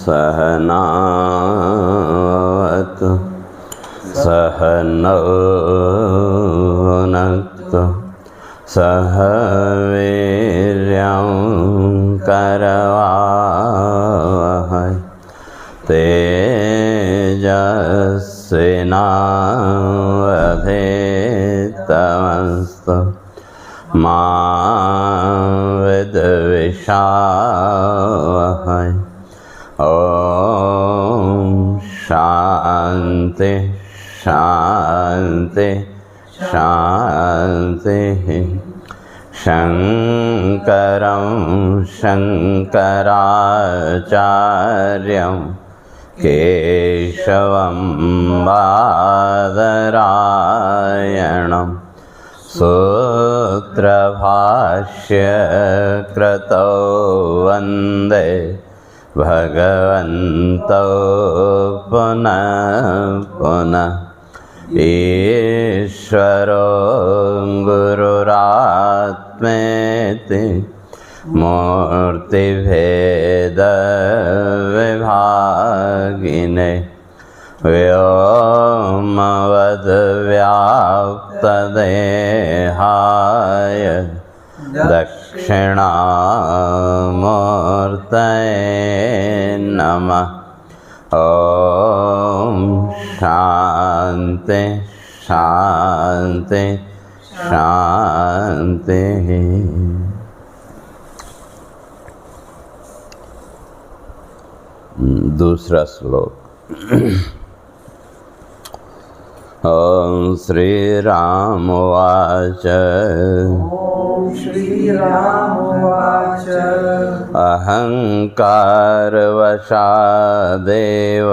सहनावतु सहनौ भुनक्तु सह वीर्यं करवावहै तेजस्विनावधीतमस्तु मा विद्विषावहै। ॐ शान्ति शान्ति शान्तिः। शङ्करं शङ्कराचार्यं केशवं बादरायणं सूत्रभाष्यकृतौ वन्दे भगवन्तौ पुनः पुनः। ईश्वरो गुरुरात्मेति मूर्तिभेदविभागिने व्योमवद्व्याप्तदेहाय दक्षिणामूर्तये नमः। ॐ शान्ति शान्ति शान्तिः। दूसरा श्लोक। ॐ श्रीराम उवाच। श्रीरामोवाच अहङ्कारवशादेव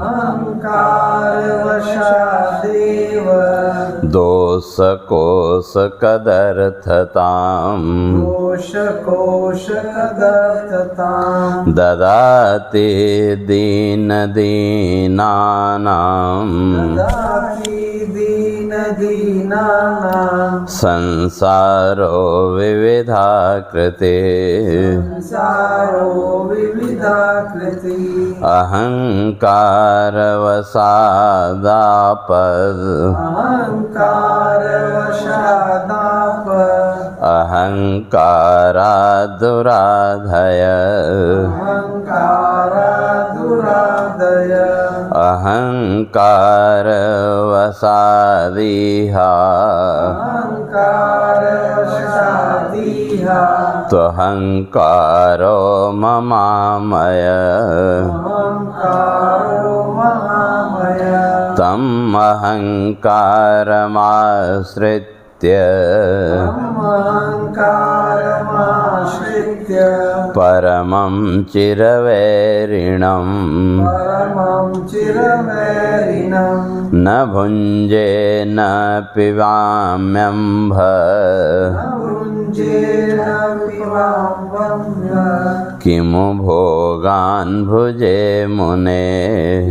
अहङ्कारवशादेव दोषकोशकदर्थताम् दोषकोशकदर्थताम् ददाति दीनदीनानाम् ददाति दीनदीनानां संसारो विविधाकृतिः संसारो विविधाकृतिः अहङ्कारवशादापद् अहङ्कारवशादाप अहङ्कारादुराधय अहङ्कारादुरादय अहङ्कारवशादिह अहङ्कारवशादिह त्वहङ्कारो ममामय अहङ्कारो महामय तम् अहङ्कारमाश्रित्य अहङ्कारमाश्रित्य परमं चिरवैरिणम् परमं चिरवैरिणं न भुञ्जे न पिबाम्यम्भ न भुञ्जे न पिबाम्यम्भ किमु भोगान् भुजे मुने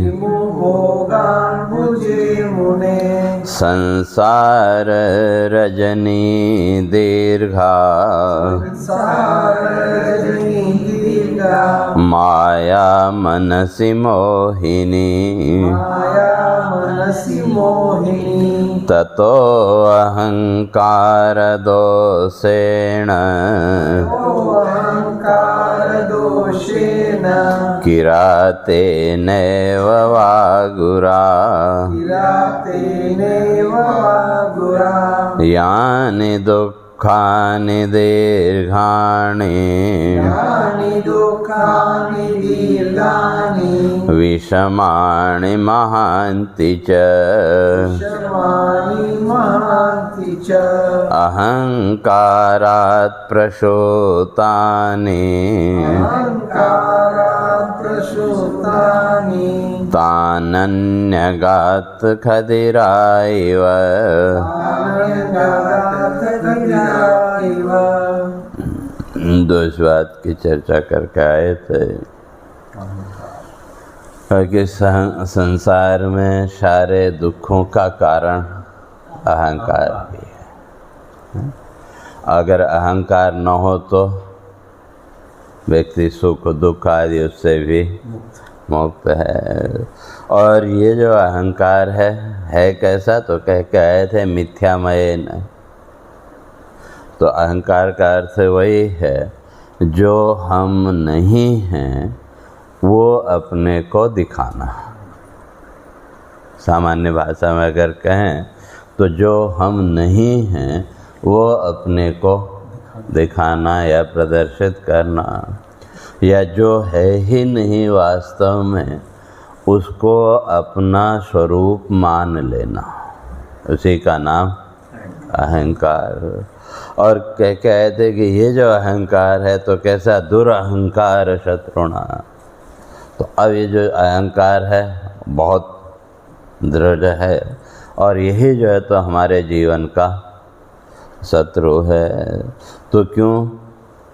किमु भोगान् भुजे मुने संसार रजनी दीर्घा संसारजनी दीर्घा माया मनसि मोहिनी माया मनसि मोहिनी ततो अहङ्कारदोषेण अहङ्कारदोषेण किरातेनैव वागुरा किरातेनैव वागुरा यानि दुःखानि दीर्घाणि यानि दुःखानि दीर्घानि विषमाणि महान्ति च विषमाणि महान्ति च अहङ्कारात् प्रसूतानि अहङ्कारात् प्रसूतानि तानन्यगात् खदिरायिव अनन्यगातखदिरायिव। दो इस बात की चर्चा करके आए थे कि संसार में सारे दुखों का कारण अहंकार भी है। अगर अहंकार न हो तो व्यक्ति सुख दुख आदि उससे भी मुक्त है। और ये जो अहंकार है कैसा, तो कह आए थे मिथ्यामय न। तो अहंकार का अर्थ वही है जो हम नहीं हैं वो अपने को दिखाना। सामान्य भाषा में अगर कहें तो जो हम नहीं हैं वो अपने को दिखाना या प्रदर्शित करना, या जो है ही नहीं वास्तव में उसको अपना स्वरूप मान लेना, उसी का नाम अहंकार। और कहते थे कि ये जो अहंकार है तो कैसा, दुरहंकार शत्रुणा। तो अब ये जो अहंकार है बहुत दृढ़ है और यही जो है तो हमारे जीवन का शत्रु है। तो क्यों,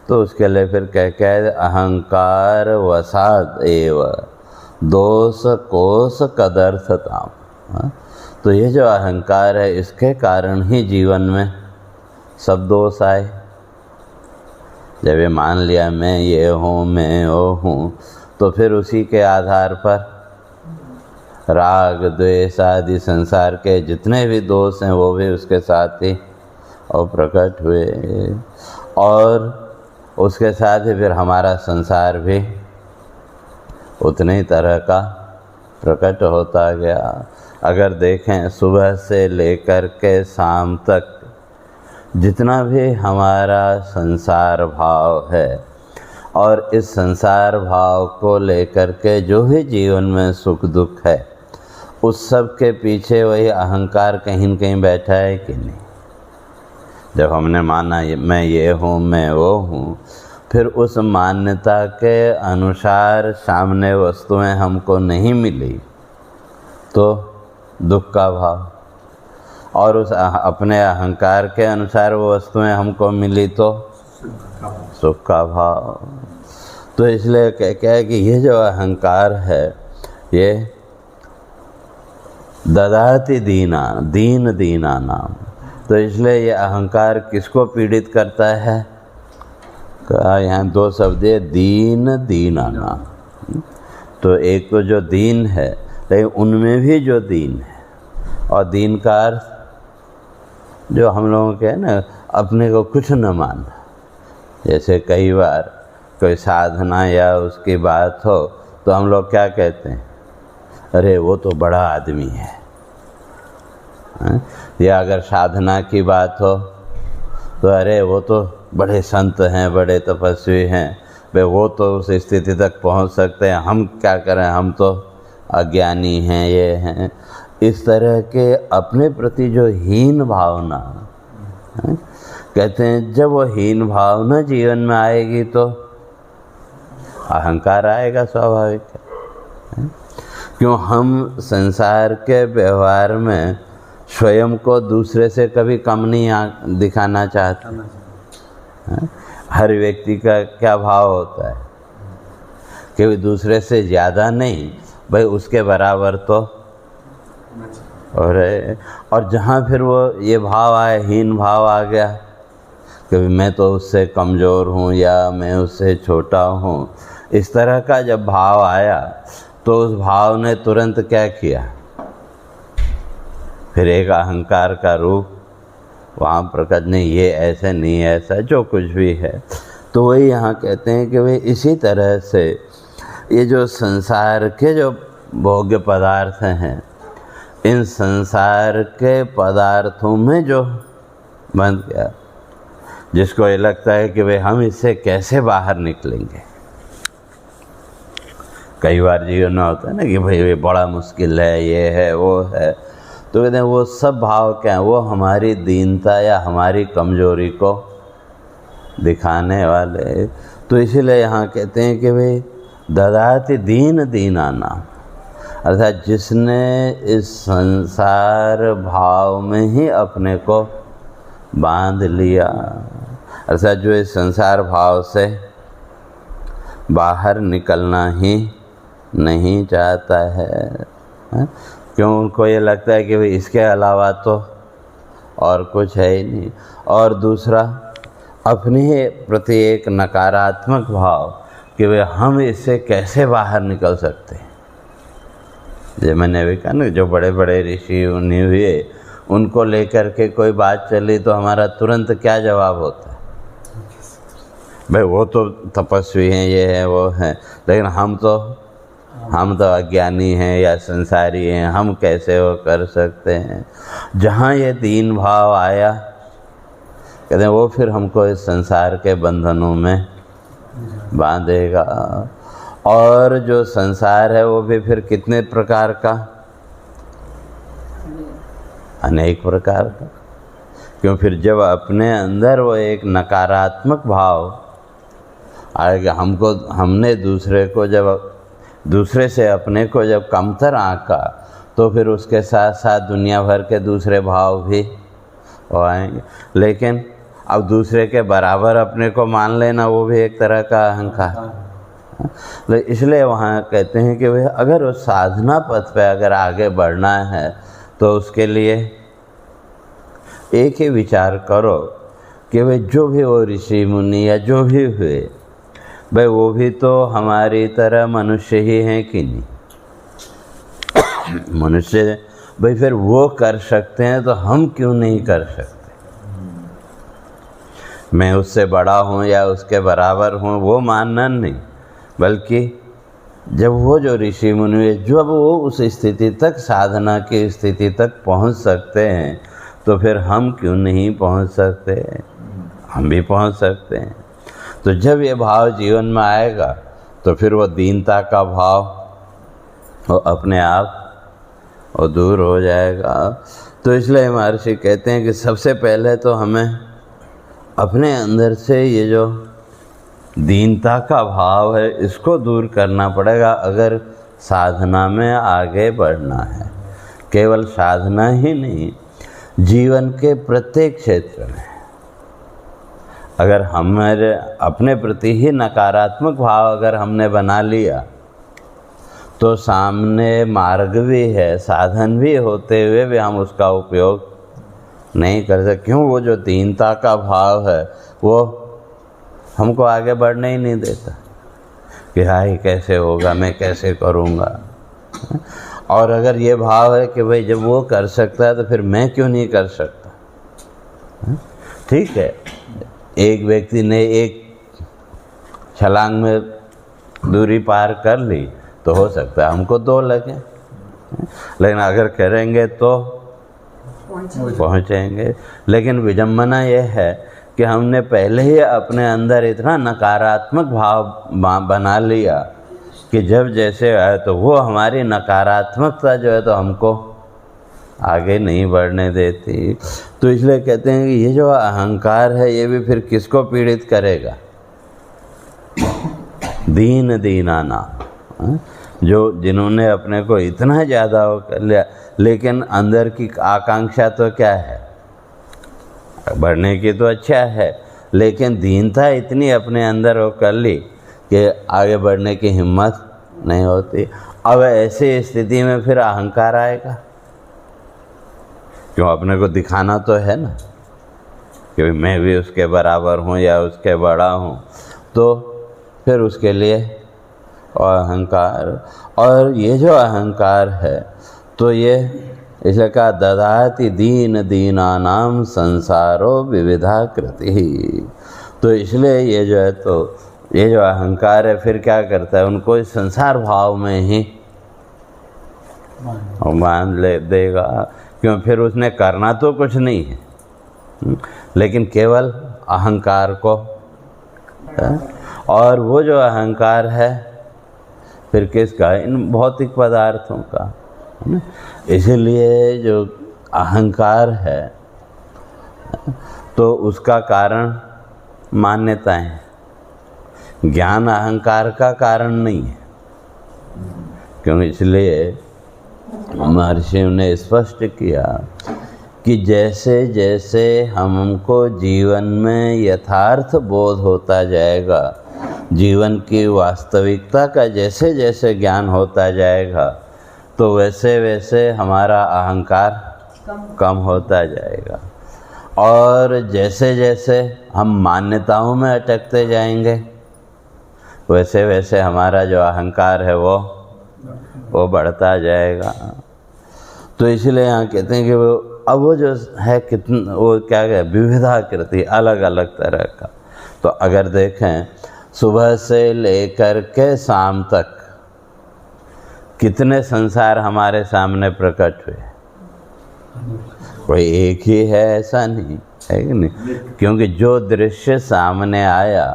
तो उसके लिए फिर कह अहंकार वसाद एव दोष कोश कदर्थताम। तो ये जो अहंकार है इसके कारण ही जीवन में सब दोष आए। जब ये मान लिया मैं ये हूँ मैं वो हूँ, तो फिर उसी के आधार पर राग द्वेष आदि संसार के जितने भी दोष हैं वो भी उसके साथ ही और प्रकट हुए, और उसके साथ ही फिर हमारा संसार भी उतने ही तरह का प्रकट होता गया। अगर देखें सुबह से लेकर के शाम तक जितना भी हमारा संसार भाव है और इस संसार भाव को लेकर के जो भी जीवन में सुख दुख है उस सब के पीछे वही अहंकार कहीं न कहीं बैठा है कि नहीं। जब हमने माना मैं ये हूँ मैं वो हूँ, फिर उस मान्यता के अनुसार सामने वस्तुएं हमको नहीं मिली तो दुख का भाव, और उस अपने अहंकार के अनुसार वो वस्तुएं हमको मिली तो सुख का भाव। तो इसलिए क्या है कि ये जो अहंकार है ये ददाति दीन दीना नाम। तो इसलिए ये अहंकार किसको पीड़ित करता है, कहा यहाँ दो शब्द है दीन दीना नाम। तो एक तो जो दीन है लेकिन उनमें भी जो दीन है, और दीन का अर्थ जो हम लोगों के है ना अपने को कुछ न मानना। जैसे कई बार कोई साधना या उसकी बात हो तो हम लोग क्या कहते हैं, अरे वो तो बड़ा आदमी है। या अगर साधना की बात हो तो अरे वो तो बड़े संत हैं बड़े तपस्वी हैं, वे वो तो उस स्थिति तक पहुंच सकते हैं, हम क्या करें, हम तो अज्ञानी हैं ये हैं। इस तरह के अपने प्रति जो हीन भावना कहते हैं, जब वो हीन भावना जीवन में आएगी तो अहंकार आएगा स्वाभाविक है। क्यों, हम संसार के व्यवहार में स्वयं को दूसरे से कभी कम नहीं दिखाना चाहते। हर व्यक्ति का क्या भाव होता है कि दूसरे से ज़्यादा नहीं, भाई उसके बराबर तो। और जहाँ फिर वो ये भाव आए, हीन भाव आ गया कि मैं तो उससे कमज़ोर हूँ या मैं उससे छोटा हूँ, इस तरह का जब भाव आया तो उस भाव ने तुरंत क्या किया, फिर एक अहंकार का रूप वहाँ प्रकट, नहीं ये ऐसे नहीं ऐसा जो कुछ भी है। तो वही यहाँ कहते हैं कि वे इसी तरह से ये जो संसार के जो भोग्य पदार्थ हैं, इन संसार के पदार्थों में जो बंध गया, जिसको ये लगता है कि भाई हम इससे कैसे बाहर निकलेंगे। कई बार जीवन में होता है ना कि भाई ये बड़ा मुश्किल है, ये है वो है, तो कहते हैं वो सब भाव क्या है, वो हमारी दीनता या हमारी कमजोरी को दिखाने वाले। तो इसीलिए यहाँ कहते हैं कि भाई ददाति दीन दीना नाम, अर्थात जिसने इस संसार भाव में ही अपने को बांध लिया, अर्थात जो इस संसार भाव से बाहर निकलना ही नहीं चाहता है। क्यों, उनको ये लगता है कि भाई इसके अलावा तो और कुछ है ही नहीं। और दूसरा, अपने प्रति एक नकारात्मक भाव कि वे हम इससे कैसे बाहर निकल सकते हैं। जो मैंने भी कहा ना, जो बड़े बड़े ऋषि मुनि हुए, उनको लेकर के कोई बात चली तो हमारा तुरंत क्या जवाब होता है? भाई वो तो तपस्वी हैं, ये है वो है, लेकिन हम तो अज्ञानी हैं या संसारी हैं, हम कैसे वो कर सकते हैं। जहाँ ये दीन भाव आया, कहते हैं वो फिर हमको इस संसार के बंधनों में बांधेगा। और जो संसार है वो भी फिर कितने प्रकार का? अनेक प्रकार का। क्यों? फिर जब अपने अंदर वो एक नकारात्मक भाव आएगा, हमने दूसरे से अपने को जब कमतर आंका, तो फिर उसके साथ साथ दुनिया भर के दूसरे भाव भी आएंगे। लेकिन अब दूसरे के बराबर अपने को मान लेना, वो भी एक तरह का अहंकार। इसलिए वहाँ कहते हैं कि भाई अगर उस साधना पथ पे अगर आगे बढ़ना है तो उसके लिए एक ही विचार करो कि भाई जो भी वो ऋषि मुनि या जो भी हुए, भाई वो भी तो हमारी तरह मनुष्य ही हैं कि नहीं? मनुष्य भाई फिर वो कर सकते हैं तो हम क्यों नहीं कर सकते? मैं उससे बड़ा हूँ या उसके बराबर हूँ वो मानना नहीं, बल्कि जब वो जो ऋषि मुनि जब वो उस स्थिति तक, साधना की स्थिति तक पहुँच सकते हैं, तो फिर हम क्यों नहीं पहुँच सकते? हम भी पहुँच सकते हैं। तो जब ये भाव जीवन में आएगा तो फिर वो दीनता का भाव वो अपने आप वो दूर हो जाएगा। तो इसलिए महर्षि कहते हैं कि सबसे पहले तो हमें अपने अंदर से ये जो दीनता का भाव है इसको दूर करना पड़ेगा अगर साधना में आगे बढ़ना है। केवल साधना ही नहीं, जीवन के प्रत्येक क्षेत्र में अगर हमारे अपने प्रति ही नकारात्मक भाव अगर हमने बना लिया तो सामने मार्ग भी है, साधन भी होते हुए भी हम उसका उपयोग नहीं कर सकते। क्यों? वो जो दीनता का भाव है वो हमको आगे बढ़ने ही नहीं देता कि हाय कैसे होगा, मैं कैसे करूँगा। और अगर ये भाव है कि भाई जब वो कर सकता है तो फिर मैं क्यों नहीं कर सकता? ठीक है, एक व्यक्ति ने एक छलांग में दूरी पार कर ली तो हो सकता है हमको 2 लगे, लेकिन अगर करेंगे तो पहुँचेंगे। लेकिन विडंबना यह है कि हमने पहले ही अपने अंदर इतना नकारात्मक भाव बना लिया कि जब जैसे आए तो वो हमारी नकारात्मकता जो है तो हमको आगे नहीं बढ़ने देती। तो इसलिए कहते हैं कि ये जो अहंकार है ये भी फिर किसको पीड़ित करेगा? दीन दीनाना, जो जिन्होंने अपने को इतना ज़्यादा वो कर लिया, लेकिन अंदर की आकांक्षा तो क्या है? बढ़ने की तो अच्छा है, लेकिन दीनता इतनी अपने अंदर वो कर ली कि आगे बढ़ने की हिम्मत नहीं होती। अब ऐसी स्थिति में फिर अहंकार आएगा। क्यों? अपने को दिखाना तो है ना कि मैं भी उसके बराबर हूँ या उसके बड़ा हूँ, तो फिर उसके लिए अहंकार। और ये जो अहंकार है तो ये इसलिए कहा ददाति दीन दीनानाम संसारो विविधाकृति। तो इसलिए ये जो है तो ये जो अहंकार है फिर क्या करता है? उनको इस संसार भाव में ही मान ले देगा। क्यों? फिर उसने करना तो कुछ नहीं है, लेकिन केवल अहंकार को। और वो जो अहंकार है फिर किसका? इन भौतिक पदार्थों का। इसीलिए जो अहंकार है तो उसका कारण मान्यताएं, ज्ञान अहंकार का कारण नहीं है। क्यों? इसलिए महर्षियों ने स्पष्ट किया कि जैसे जैसे हमको जीवन में यथार्थ बोध होता जाएगा, जीवन की वास्तविकता का जैसे जैसे ज्ञान होता जाएगा, तो वैसे वैसे हमारा अहंकार कम होता जाएगा। और जैसे जैसे हम मान्यताओं में अटकते जाएंगे वैसे वैसे हमारा जो अहंकार है वो बढ़ता जाएगा। तो इसलिए यहाँ कहते हैं कि वो जो है कितना, वो क्या है, विविधाकृति, अलग अलग तरह का। तो अगर देखें सुबह से लेकर के शाम तक कितने संसार हमारे सामने प्रकट हुए, कोई एक ही है ऐसा नहीं है कि नहीं, क्योंकि जो दृश्य सामने आया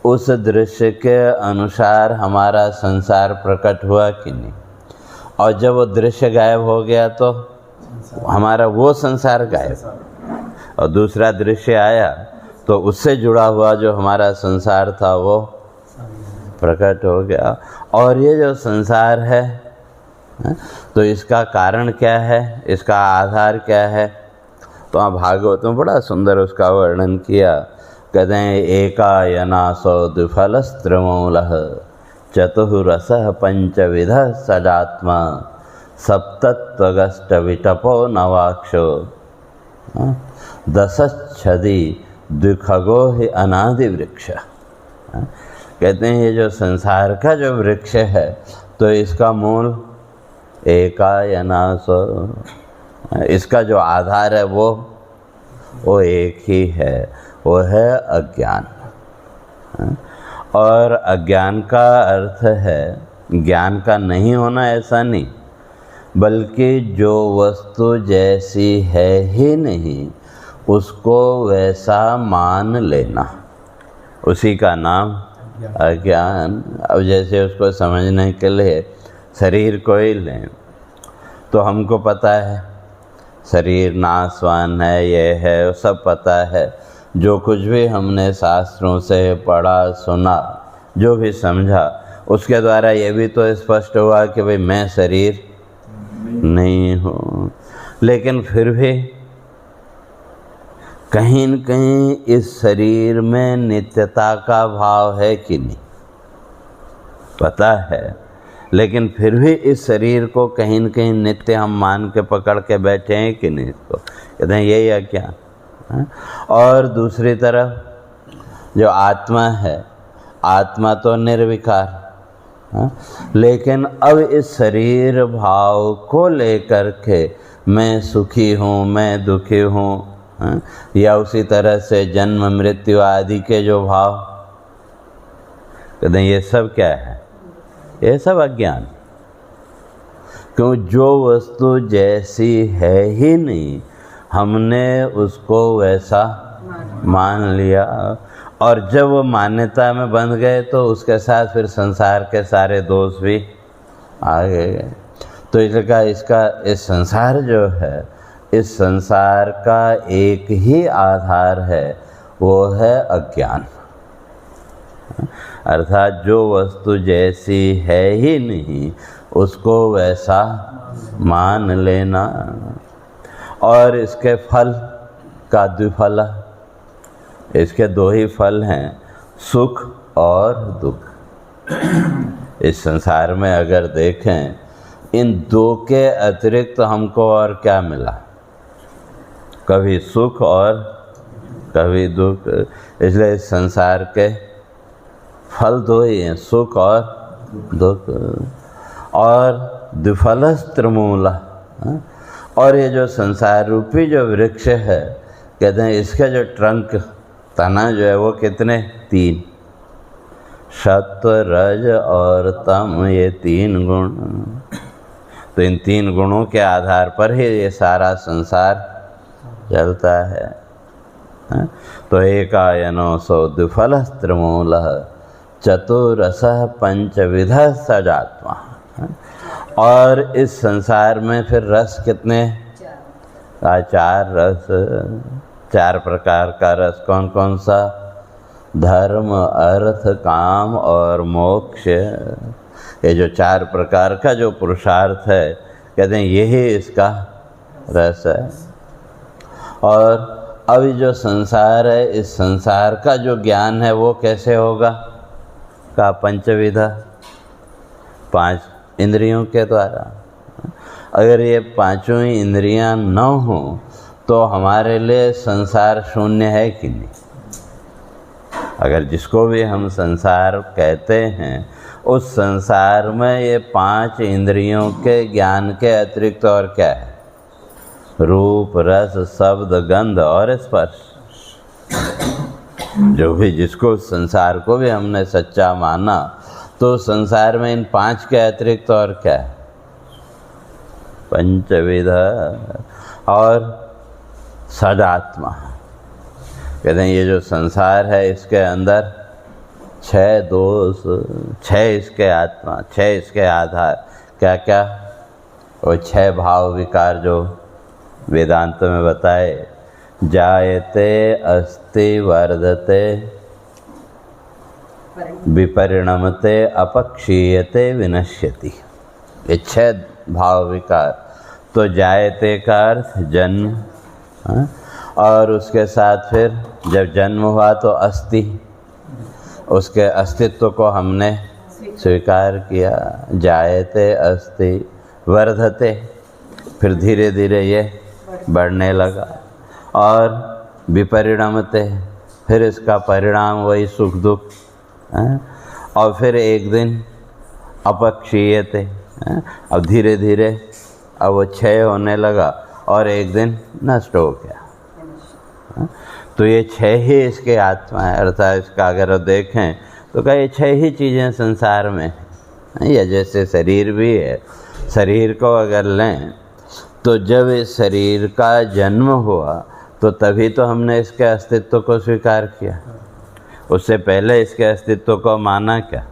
उस दृश्य के अनुसार हमारा संसार प्रकट हुआ कि नहीं, और जब वो दृश्य गायब हो गया तो हमारा वो संसार गायब, और दूसरा दृश्य आया तो उससे जुड़ा हुआ जो हमारा संसार था वो प्रकट हो गया। और ये जो संसार है तो इसका कारण क्या है, इसका आधार क्या है, तो वहाँ भागवत में बड़ा सुंदर उसका वर्णन किया। कहते हैं एकायनासो द्विफलस्त्रमूलः चतुरसः पंचविधः सजात्मा सप्तत्वगष्टविटपो नवाक्षो दशच्छदि द्विखगो ही अनादि वृक्ष। कहते हैं ये जो संसार का जो वृक्ष है तो इसका मूल एकायनासो, इसका जो आधार है वो एक ही है, वो है अज्ञान। और अज्ञान का अर्थ है ज्ञान का नहीं होना ऐसा नहीं, बल्कि जो वस्तु जैसी है ही नहीं उसको वैसा मान लेना, उसी का नाम अज्ञान। अब जैसे उसको समझने के लिए शरीर को ही लें तो हमको पता है शरीर नाशवान है, ये है, वो सब पता है। जो कुछ भी हमने शास्त्रों से पढ़ा सुना, जो भी समझा, उसके द्वारा ये भी तो स्पष्ट हुआ कि भाई मैं शरीर नहीं हूँ। लेकिन फिर भी कहीं न कहीं इस शरीर में नित्यता का भाव है कि नहीं, पता है, लेकिन फिर भी इस शरीर को कहीं न कहीं नित्य हम मान के पकड़ के बैठे हैं कि नहीं, इसको कहते हैं यही अज्ञान। और दूसरी तरफ जो आत्मा है, आत्मा तो निर्विकार, लेकिन अब इस शरीर भाव को लेकर के मैं सुखी हूँ, मैं दुखी हूँ, या उसी तरह से जन्म मृत्यु आदि के जो भाव, कहते हैं ये सब क्या है, ये सब अज्ञान। क्यों, जो वस्तु जैसी है ही नहीं हमने उसको वैसा मान लिया, और जब वो मान्यता में बंध गए तो उसके साथ फिर संसार के सारे दोष भी आ गए। तो इसका इस संसार जो है, इस संसार का एक ही आधार है, वो है अज्ञान। अर्थात जो वस्तु जैसी है ही नहीं उसको वैसा मान लेना। और इसके फल का द्विफल, इसके दो ही फल हैं, सुख और दुख। इस संसार में अगर देखें इन दो के अतिरिक्त हमको और क्या मिला, कभी सुख और कभी दुख। इसलिए इस संसार के फल दो ही हैं, सुख और दुख। और द्विफलस्त्रमूल, और ये जो संसार रूपी जो वृक्ष है, कहते हैं इसका जो ट्रंक, तना जो है वो कितने, 3, सत्व रज और तम, ये 3 गुण। तो इन 3 गुणों के आधार पर ही ये सारा संसार चलता है। तो एकायनो सो द्विफलस्त्रमूलः चतुरसः पंचविधः सजात्मा। और इस संसार में फिर रस कितने, 4 रस, 4 प्रकार का रस। कौन कौन सा, धर्म अर्थ काम और मोक्ष। ये जो 4 प्रकार का जो पुरुषार्थ है, कहते हैं यही इसका रस है। और अभी जो संसार है, इस संसार का जो ज्ञान है वो कैसे होगा, का पंचविधा, 5 इंद्रियों के द्वारा। अगर ये 5 इंद्रियां न हो तो हमारे लिए संसार शून्य है कि नहीं? अगर जिसको भी हम संसार कहते हैं, उस संसार में ये 5 इंद्रियों के ज्ञान के अतिरिक्त और क्या है? रूप, रस, शब्द, गंध और स्पर्श। जो भी जिसको संसार को भी हमने सच्चा माना, तो संसार में इन 5 के अतिरिक्त और क्या है? पंचविध और सदात्मा। कहते हैं ये जो संसार है, इसके अंदर 6 दोष, 6 इसके आत्मा, 6 इसके आधार। क्या क्या? वो 6 भाव विकार जो वेदांत में बताए, जायते, अस्ति, वर्धते, विपरिणमते, अपक्षीयते, विनश्यति। ये 6 भाव विकार। तो जायते का अर्थ जन्म, और उसके साथ फिर जब जन्म हुआ तो अस्ति, उसके अस्तित्व को हमने स्वीकार किया। जायते, अस्ति, वर्धते, फिर धीरे धीरे ये बढ़ने लगा। और विपरिणमते, फिर इसका परिणाम वही सुख दुख। और फिर एक दिन अपक्षीयते, अब धीरे धीरे अब वो क्षय होने लगा और एक दिन नष्ट हो गया। तो ये 6 ही इसके आत्मा है। अर्थात इसका अगर देखें तो क्या ये 6 ही चीज़ें संसार में हैं। या जैसे शरीर भी है, शरीर को अगर लें तो जब इस शरीर का जन्म हुआ तो तभी तो हमने इसके अस्तित्व को स्वीकार किया। उससे पहले इसके अस्तित्व को माना क्या?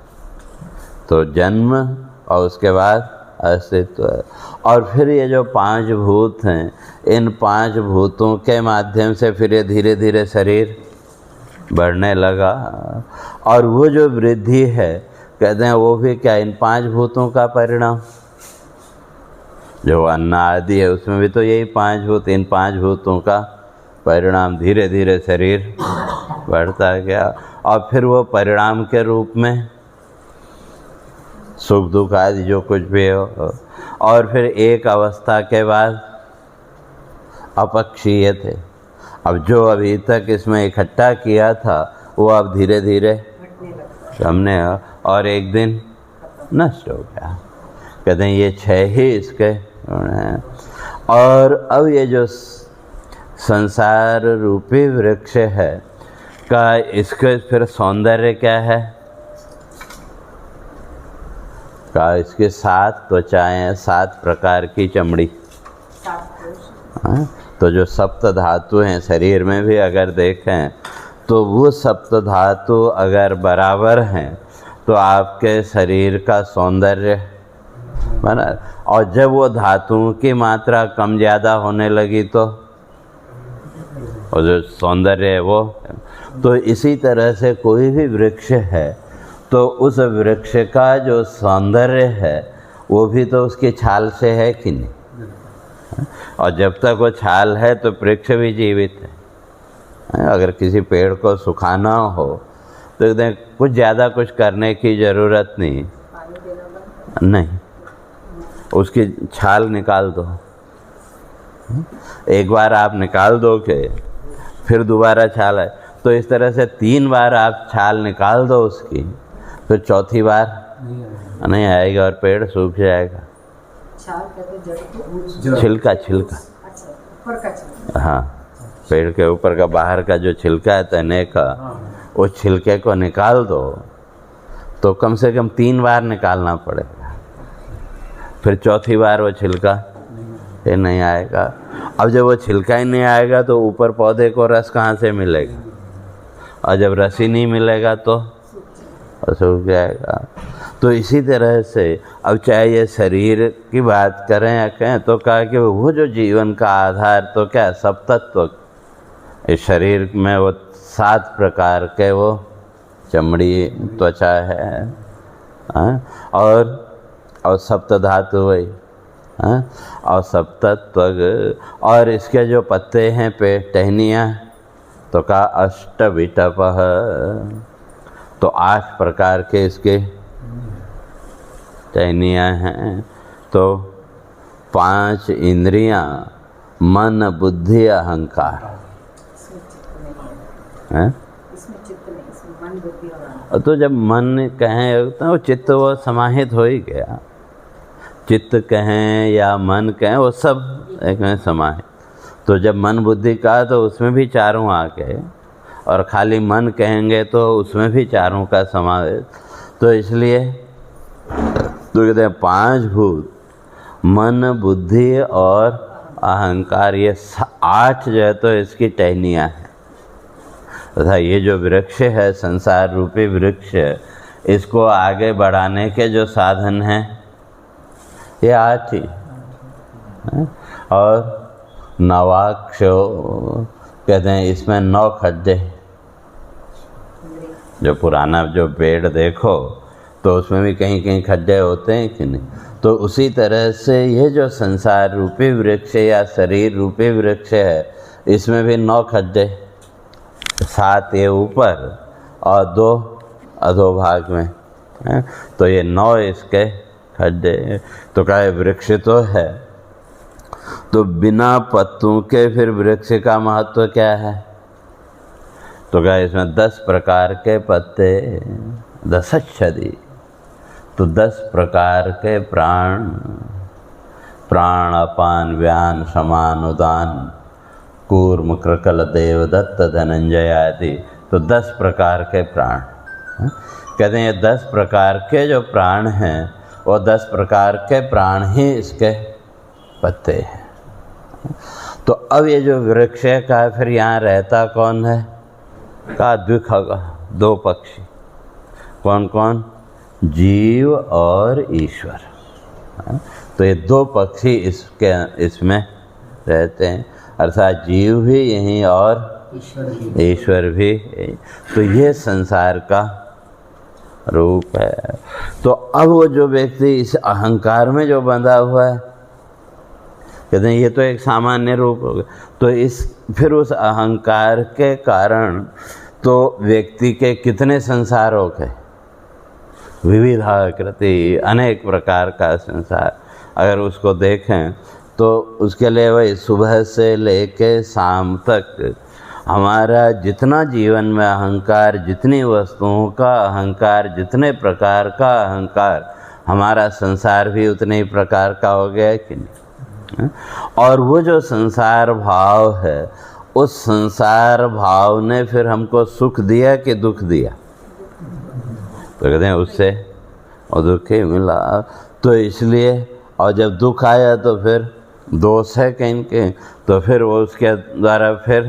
तो जन्म और उसके बाद अस्तित्व। और फिर ये जो 5 भूत हैं, इन 5 भूतों के माध्यम से फिर ये धीरे धीरे शरीर बढ़ने लगा। और वो जो वृद्धि है, कहते हैं वो भी क्या? इन 5 भूतों का परिणाम। जो अन्न आदि है उसमें भी तो यही 5 भूत, इन 5 भूतों का परिणाम। धीरे धीरे शरीर बढ़ता गया और फिर वो परिणाम के रूप में सुख दुख आदि जो कुछ भी हो। और फिर एक अवस्था के बाद अपक्षीय थे। अब जो अभी तक इसमें इकट्ठा किया था वो अब धीरे धीरे हमने, और एक दिन नष्ट हो गया। कहते हैं ये 6 ही इसके हैं। और अब ये जो संसार रूपी वृक्ष है का, इसके फिर सौंदर्य क्या है? का इसके 7 त्वचाएं, 7 प्रकार की चमड़ी। तो जो सप्त धातु हैं शरीर में भी अगर देखें तो वो सप्त धातु अगर बराबर हैं तो आपके शरीर का सौंदर्य बना। और जब वो धातुओं की मात्रा कम ज़्यादा होने लगी तो और जो सौंदर्य है वो। तो इसी तरह से कोई भी वृक्ष है तो उस वृक्ष का जो सौंदर्य है वो भी तो उसकी छाल से है कि नहीं? और जब तक वो छाल है तो वृक्ष भी जीवित है। अगर किसी पेड़ को सुखाना हो तो कुछ ज़्यादा कुछ करने की ज़रूरत नहीं, उसकी छाल निकाल दो। एक बार आप निकाल दोगे फिर दोबारा छाल है, तो इस तरह से 3 बार आप छाल निकाल दो उसकी, फिर चौथी बार नहीं आएगा और पेड़ सूख जाएगा। छिलका हाँ, पेड़ के ऊपर का बाहर का जो छिलका है तने का, उस छिलके को निकाल दो तो कम से कम 3 बार निकालना पड़ेगा, फिर चौथी बार वो छिलका ये नहीं आएगा। अब जब वो छिलका ही नहीं आएगा तो ऊपर पौधे को रस कहाँ से मिलेगा? और जब रस ही नहीं मिलेगा तो सूख जाएगा। तो इसी तरह से अब चाहे ये शरीर की बात करें या कहें तो कहा कि वो जो जीवन का आधार तो क्या सब तत्व, इस शरीर में वो 7 प्रकार के वो चमड़ी त्वचा है, और सप्त धातु वही, और सप्तत्व। और इसके जो पत्ते हैं पे टहनियाँ तो का अष्टविटपः, तो 8 प्रकार के इसके टहनियाँ हैं। तो 5 इंद्रियाँ मन बुद्धि अहंकार है। तो जब मन कहें तो वो चित्त वो समाहित हो ही गया, चित्त कहें या मन कहें वो सब एक में समाहित। तो जब मन बुद्धि का तो उसमें भी चारों आ गए, और खाली मन कहेंगे तो उसमें भी चारों का समावेश। तो इसलिए तो कहते हैं 5 भूत मन बुद्धि और अहंकार, ये 8 जो है तो इसकी टहनियाँ हैं। तथा ये जो वृक्ष है, संसार रूपी वृक्ष, इसको आगे बढ़ाने के जो साधन हैं ये 8 ही। और नवाक्ष कहते हैं इसमें 9 खड्डे। जो पुराना जो पेड़ देखो तो उसमें भी कहीं कहीं खड्डे होते हैं कि नहीं। तो उसी तरह से ये जो संसार रूपी वृक्ष या शरीर रूपी वृक्ष है, इसमें भी 9 खड्डे, 7 ये ऊपर और 2 अधोभाग में है। तो ये 9 इसके खड्डे। तो कहे वृक्ष तो है, तो बिना पत्तों के फिर वृक्ष का महत्व क्या है? तो कहे इसमें 10 प्रकार के पत्ते, 10 तो 10 प्रकार के प्राण, प्राण अपान व्यान समान उदान कूर्म कृकल देवदत्त धनंजय आदि। तो 10 प्रकार के प्राण कहते हैं। ये 10 प्रकार के जो प्राण हैं वो 10 प्रकार के प्राण ही इसके पत्ते हैं। तो अब ये जो वृक्ष का फिर यहाँ रहता कौन है? का द्विखग, 2 पक्षी। कौन कौन? जीव और ईश्वर। तो ये 2 पक्षी इसमें रहते हैं, अर्थात जीव भी यहीं और ईश्वर भी। तो ये संसार का रूप है। तो अब वो जो व्यक्ति इस अहंकार में जो बंधा हुआ है, कहते हैं ये तो एक सामान्य रूप हो गया। तो फिर उस अहंकार के कारण तो व्यक्ति के कितने संसार हो गए? विविधाकृति, अनेक प्रकार का संसार। अगर उसको देखें तो उसके लिए वही सुबह से लेके शाम तक हमारा जितना जीवन में अहंकार, जितनी वस्तुओं का अहंकार, जितने प्रकार का अहंकार, हमारा संसार भी उतने ही प्रकार का हो गया है कि नहीं? और वो जो संसार भाव है, उस संसार भाव ने फिर हमको सुख दिया कि दुख दिया? तो कहते हैं उससे और दुख ही मिला। तो इसलिए, और जब दुख आया तो फिर दोष है कहीं के, तो फिर वो उसके द्वारा फिर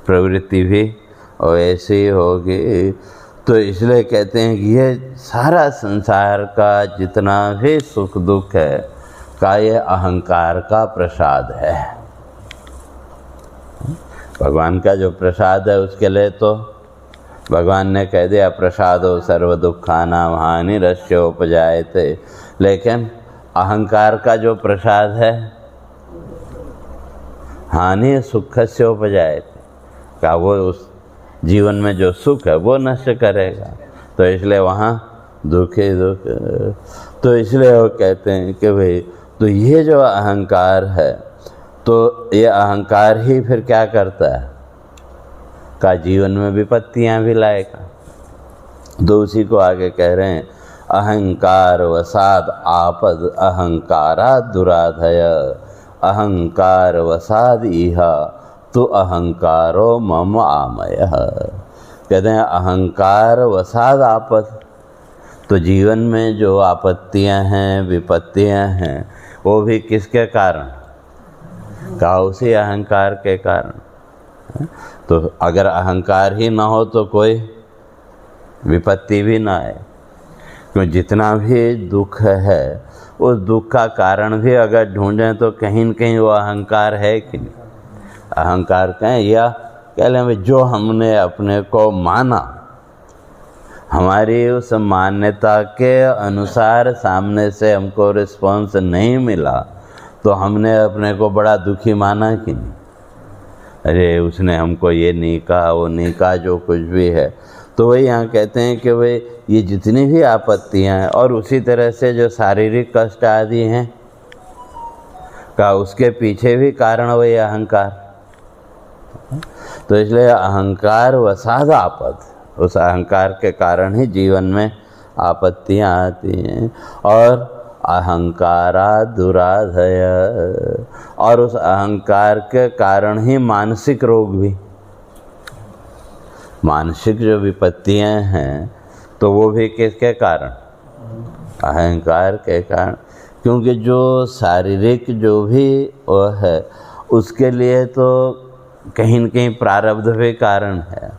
प्रवृत्ति भी और ऐसी होगी। तो इसलिए कहते हैं कि ये सारा संसार का जितना भी सुख दुख है का ये अहंकार का प्रसाद है। भगवान का जो प्रसाद है उसके लिए तो भगवान ने कह दिया प्रसादो सर्व दुखानां हानिरस्योपजायते। लेकिन अहंकार का जो प्रसाद है हानि सुखस्य उपजायते, का वो उस जीवन में जो सुख है वो नष्ट करेगा। तो इसलिए वहाँ दुख ही दुख। तो इसलिए वो कहते हैं कि भाई तो ये जो अहंकार है, तो ये अहंकार ही फिर क्या करता है? का जीवन में विपत्तियाँ भी लाएगा। तो उसी को आगे कह रहे हैं, अहंकार वसाद आपद अहंकारा दुराधय अहंकार वसाद इहा तो अहंकारो मम आमयः। कहते हैं अहंकार वसाद आपद। तो जीवन में जो आपत्तियां हैं, विपत्तियां हैं, वो भी किसके कारण? का उसी अहंकार के कारण। तो अगर अहंकार ही ना हो तो कोई विपत्ति भी ना आए। क्योंकि जितना भी दुख है, उस दुख का कारण भी अगर ढूंढें तो कहीं न कहीं वो अहंकार है कि नहीं? अहंकार कहें या कह लें जो हमने अपने को माना, हमारी उस मान्यता के अनुसार सामने से हमको रिस्पॉन्स नहीं मिला, तो हमने अपने को बड़ा दुखी माना कि नहीं? अरे उसने हमको ये नहीं कहा, वो नहीं कहा, जो कुछ भी है। तो वही यहाँ कहते हैं कि भाई ये जितनी भी आपत्तियाँ हैं, और उसी तरह से जो शारीरिक कष्ट आदि हैं, का उसके पीछे भी कारण वही अहंकार। तो इसलिए अहंकार वसाद आपद, उस अहंकार के कारण ही जीवन में आपत्तियां आती हैं। और अहंकारा दुराधय, और उस अहंकार के कारण ही मानसिक रोग भी, मानसिक जो विपत्तियां हैं तो वो भी किसके कारण? अहंकार के कारण। क्योंकि जो शारीरिक जो भी वो है उसके लिए तो कहीं न कहीं प्रारब्ध भी कारण है,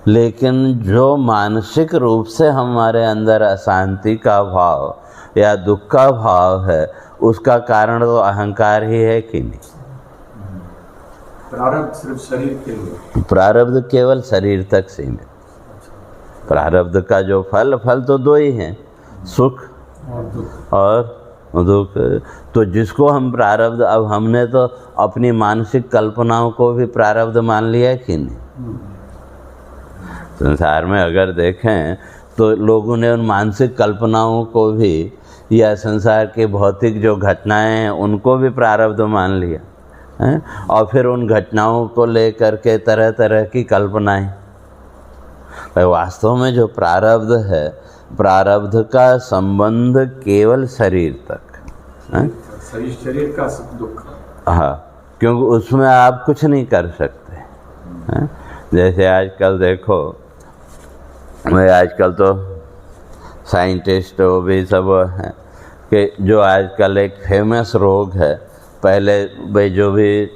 लेकिन जो मानसिक रूप से हमारे अंदर अशांति का भाव या दुख का भाव है उसका कारण तो अहंकार ही है कि नहीं? प्रारब्ध सिर्फ शरीर के लिए, प्रारब्ध केवल शरीर तक सीमित। प्रारब्ध का जो फल तो दो ही हैं, सुख और दुख। तो जिसको हम प्रारब्ध, अब हमने तो अपनी मानसिक कल्पनाओं को भी प्रारब्ध मान लिया कि नहीं? संसार में अगर देखें तो लोगों ने उन मानसिक कल्पनाओं को भी या संसार के भौतिक जो घटनाएं हैं उनको भी प्रारब्ध मान लिया है, और फिर उन घटनाओं को लेकर के तरह तरह की कल्पनाएं। वास्तव में जो प्रारब्ध है, प्रारब्ध का संबंध केवल शरीर तक है? शरीर का सुख दुख। हाँ, क्योंकि उसमें आप कुछ नहीं कर सकते हैं। जैसे आजकल देखो, आजकल तो साइंटिस्ट वो भी सब हैं कि जो आजकल एक फेमस रोग है, पहले भाई जो भी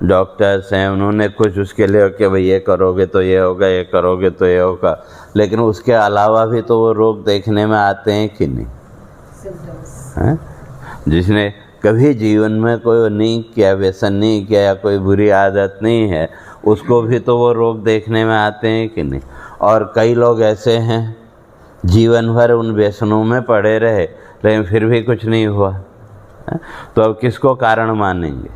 डॉक्टर्स हैं उन्होंने कुछ उसके लिए कि भाई ये करोगे तो ये होगा, ये करोगे तो ये होगा, लेकिन उसके अलावा भी तो वो रोग देखने में आते हैं कि नहीं? हैं? जिसने कभी जीवन में कोई नहीं किया, व्यसन नहीं किया या कोई बुरी आदत नहीं है, उसको भी तो वो रोग देखने में आते हैं कि नहीं? और कई लोग ऐसे हैं जीवन भर उन व्यसनों में पड़े रहे लेकिन फिर भी कुछ नहीं हुआ है? तो अब किसको कारण मानेंगे?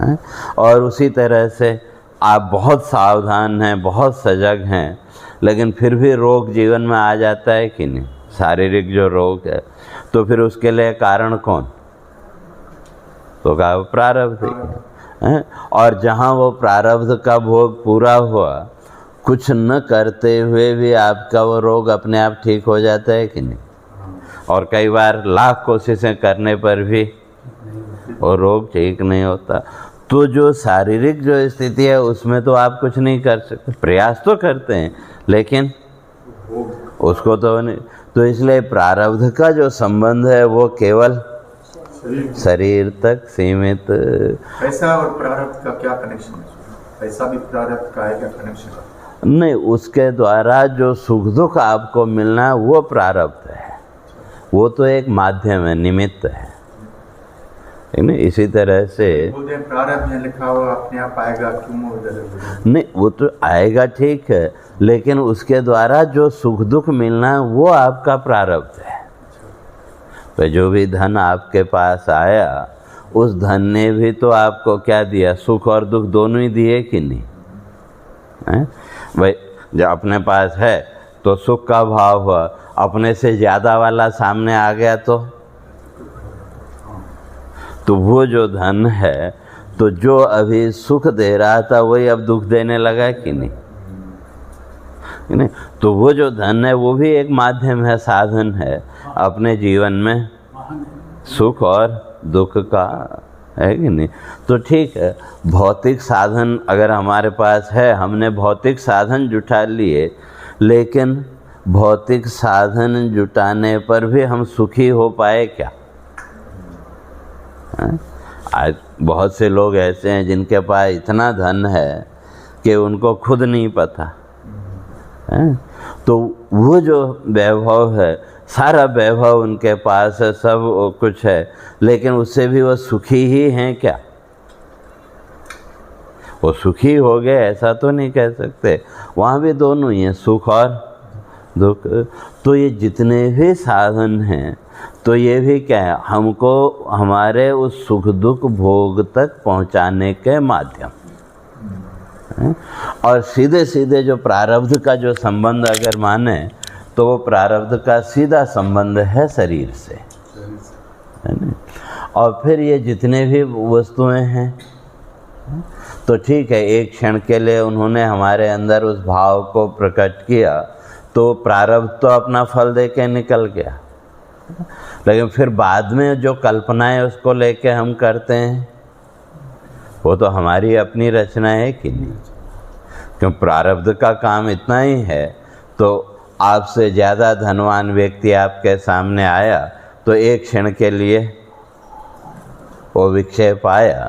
है? और उसी तरह से आप बहुत सावधान हैं, बहुत सजग हैं, लेकिन फिर भी रोग जीवन में आ जाता है कि नहीं? शारीरिक जो रोग है, तो फिर उसके लिए कारण कौन? तो कहा प्रारब्ध है। और जहाँ वो प्रारब्ध का भोग पूरा हुआ, कुछ न करते हुए भी आपका वो रोग अपने आप ठीक हो जाता है कि नहीं? और कई बार लाख कोशिशें करने पर भी वो रोग ठीक नहीं होता। तो जो शारीरिक जो स्थिति है उसमें तो आप कुछ नहीं कर सकते, प्रयास तो करते हैं लेकिन उसको तो नहीं। तो इसलिए प्रारब्ध का जो संबंध है वो केवल शरीर तक सीमित। पैसा और प्रारब्ध का क्या कनेक्शन है? पैसा भी प्रारब्ध का है क्या कनेक्शन? नहीं, उसके द्वारा जो सुख दुख आपको मिलना है वो प्रारब्ध है, वो तो एक माध्यम है, निमित्त है ना। इसी तरह से प्रारब्ध में लिखा हुआ अपने आप आएगा, क्यों उधर? नहीं, वो तो आएगा ठीक है, लेकिन उसके द्वारा जो सुख दुख मिलना है वो आपका प्रारब्ध है। तो जो भी धन आपके पास आया, उस धन ने भी तो आपको क्या दिया? सुख और दुख दोनों ही दिए कि नहीं? है भाई, जब अपने पास है तो सुख का भाव हुआ, अपने से ज़्यादा वाला सामने आ गया तो वो जो धन है, तो जो अभी सुख दे रहा था वही अब दुख देने लगा कि नहीं? तो वो जो धन है वो भी एक माध्यम है, साधन है अपने जीवन में सुख और दुख का, है कि नहीं? तो ठीक है, भौतिक साधन अगर हमारे पास है, हमने भौतिक साधन जुटा लिए, लेकिन भौतिक साधन जुटाने पर भी हम सुखी हो पाए क्या? आज बहुत से लोग ऐसे हैं जिनके पास इतना धन है कि उनको खुद नहीं पता है। तो वो जो वैभव है, सारा वैभव उनके पास है, सब कुछ है, लेकिन उससे भी वो सुखी ही हैं क्या? वो सुखी हो गए ऐसा तो नहीं कह सकते। वहाँ भी दोनों ही हैं, सुख और दुख। तो ये जितने भी साधन हैं, तो ये भी क्या है? हमको हमारे उस सुख दुख भोग तक पहुँचाने के माध्यम। और सीधे सीधे जो प्रारब्ध का जो संबंध अगर माने, तो वो प्रारब्ध का सीधा संबंध है शरीर से। है ना। और फिर ये जितने भी वस्तुएं हैं, तो ठीक है, एक क्षण के लिए उन्होंने हमारे अंदर उस भाव को प्रकट किया, तो प्रारब्ध तो अपना फल दे के निकल गया, लेकिन फिर बाद में जो कल्पनाएं उसको लेके हम करते हैं, वो तो हमारी अपनी रचना है कि नहीं। क्यों, प्रारब्ध का काम इतना ही है, तो आपसे ज़्यादा धनवान व्यक्ति आपके सामने आया तो एक क्षण के लिए वो विक्षेप आया,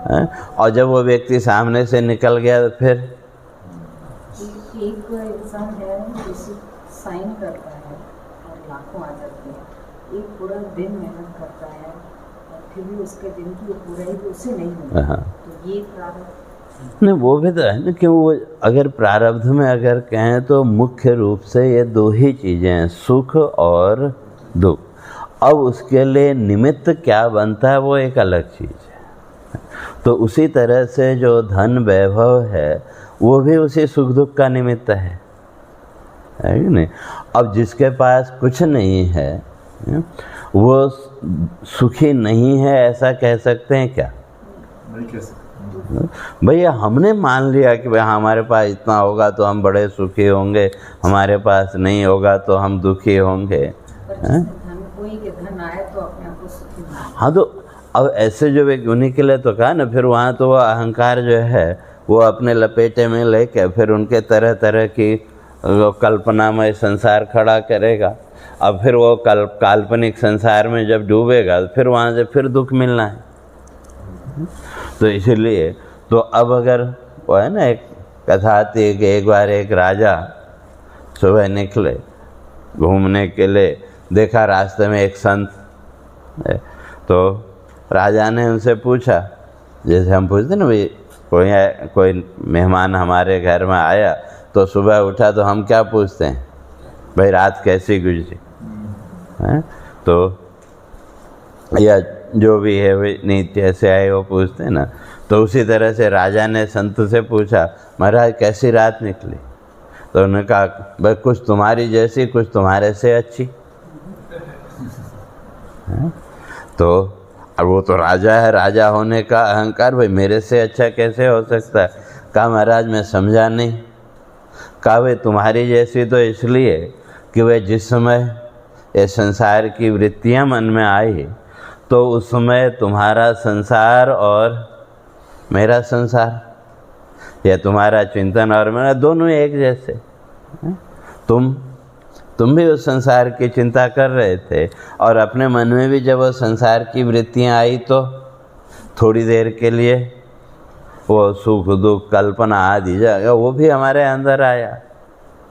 है? और जब वो व्यक्ति सामने से निकल गया तो फिर एक इंसान है जिसे साइन करता है और लाखों आ जाते हैं, एक पूरा दिन मेहनत करता है और फिर भी उसके दिन की पूरा ही उसे नहीं होता, तो ये प्रारब्ध नहीं, वो भी तो है ना कि वो अगर प्रारब्ध में अगर कहें तो मुख्य रूप से ये दो ही चीज़ें हैं, सुख और दुख। अब उसके लिए निमित्त क्या बनता है वो एक अलग चीज़ है। तो उसी तरह से जो धन वैभव है वो भी उसी सुख दुख का निमित्त है कि नहीं। अब जिसके पास कुछ नहीं है वो सुखी नहीं है, ऐसा कह सकते हैं क्या? नहीं कह सकते। भैया हमने मान लिया कि भाई हमारे पास इतना होगा तो हम बड़े सुखी होंगे, हमारे पास नहीं होगा तो हम दुखी होंगे। कोई के धन आए तो अपने आप को सुखी। हाँ, तो अब ऐसे जो एक उन्हीं के लिए तो कहा ना, फिर वहाँ तो वो अहंकार जो है वो अपने लपेटे में लेके फिर उनके तरह तरह की कल्पनामय संसार खड़ा करेगा। अब फिर वो काल्पनिक संसार में जब डूबेगा तो फिर वहाँ से फिर दुख मिलना है। तो इसलिए तो अब अगर वो है ना, एक कथा आती है कि एक बार एक राजा सुबह निकले घूमने के लिए, देखा रास्ते में एक संत है, तो राजा ने उनसे पूछा, जैसे हम पूछते ना भाई कोई मेहमान हमारे घर में आया तो सुबह उठा तो हम क्या पूछते हैं, भाई रात कैसी गुजरी है, तो या जो भी है वे नीचे से आए वो पूछते हैं ना। तो उसी तरह से राजा ने संत से पूछा, महाराज कैसी रात निकली? तो उन्होंने कहा, भाई कुछ तुम्हारी जैसी, कुछ तुम्हारे से अच्छी। तो अब वो तो राजा है, राजा होने का अहंकार, भाई मेरे से अच्छा कैसे हो सकता है? कहा महाराज मैं समझा नहीं। कहा भाई तुम्हारी जैसी तो इसलिए कि वह जिस समय ये संसार की वृत्तियाँ मन में आई तो उस समय तुम्हारा संसार और मेरा संसार, या तुम्हारा चिंतन और मेरा दोनों एक जैसे। तुम भी उस संसार की चिंता कर रहे थे और अपने मन में भी जब वो संसार की वृत्तियाँ आई तो थोड़ी देर के लिए वो सुख दुख कल्पना आदि जाएगा वो भी हमारे अंदर आया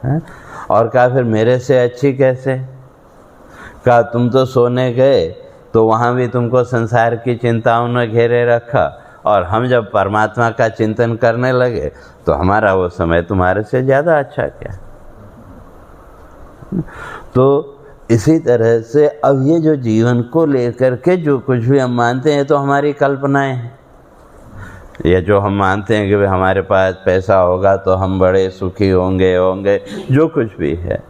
है? और कहा फिर मेरे से अच्छी कैसे? कहा तुम तो सोने गए तो वहाँ भी तुमको संसार की चिंताओं ने घेरे रखा, और हम जब परमात्मा का चिंतन करने लगे तो हमारा वो समय तुम्हारे से ज़्यादा अच्छा क्या। तो इसी तरह से अब ये जो जीवन को लेकर के जो कुछ भी हम मानते हैं तो हमारी कल्पनाएं हैं। ये जो हम मानते हैं कि भाई हमारे पास पैसा होगा तो हम बड़े सुखी होंगे, जो कुछ भी है,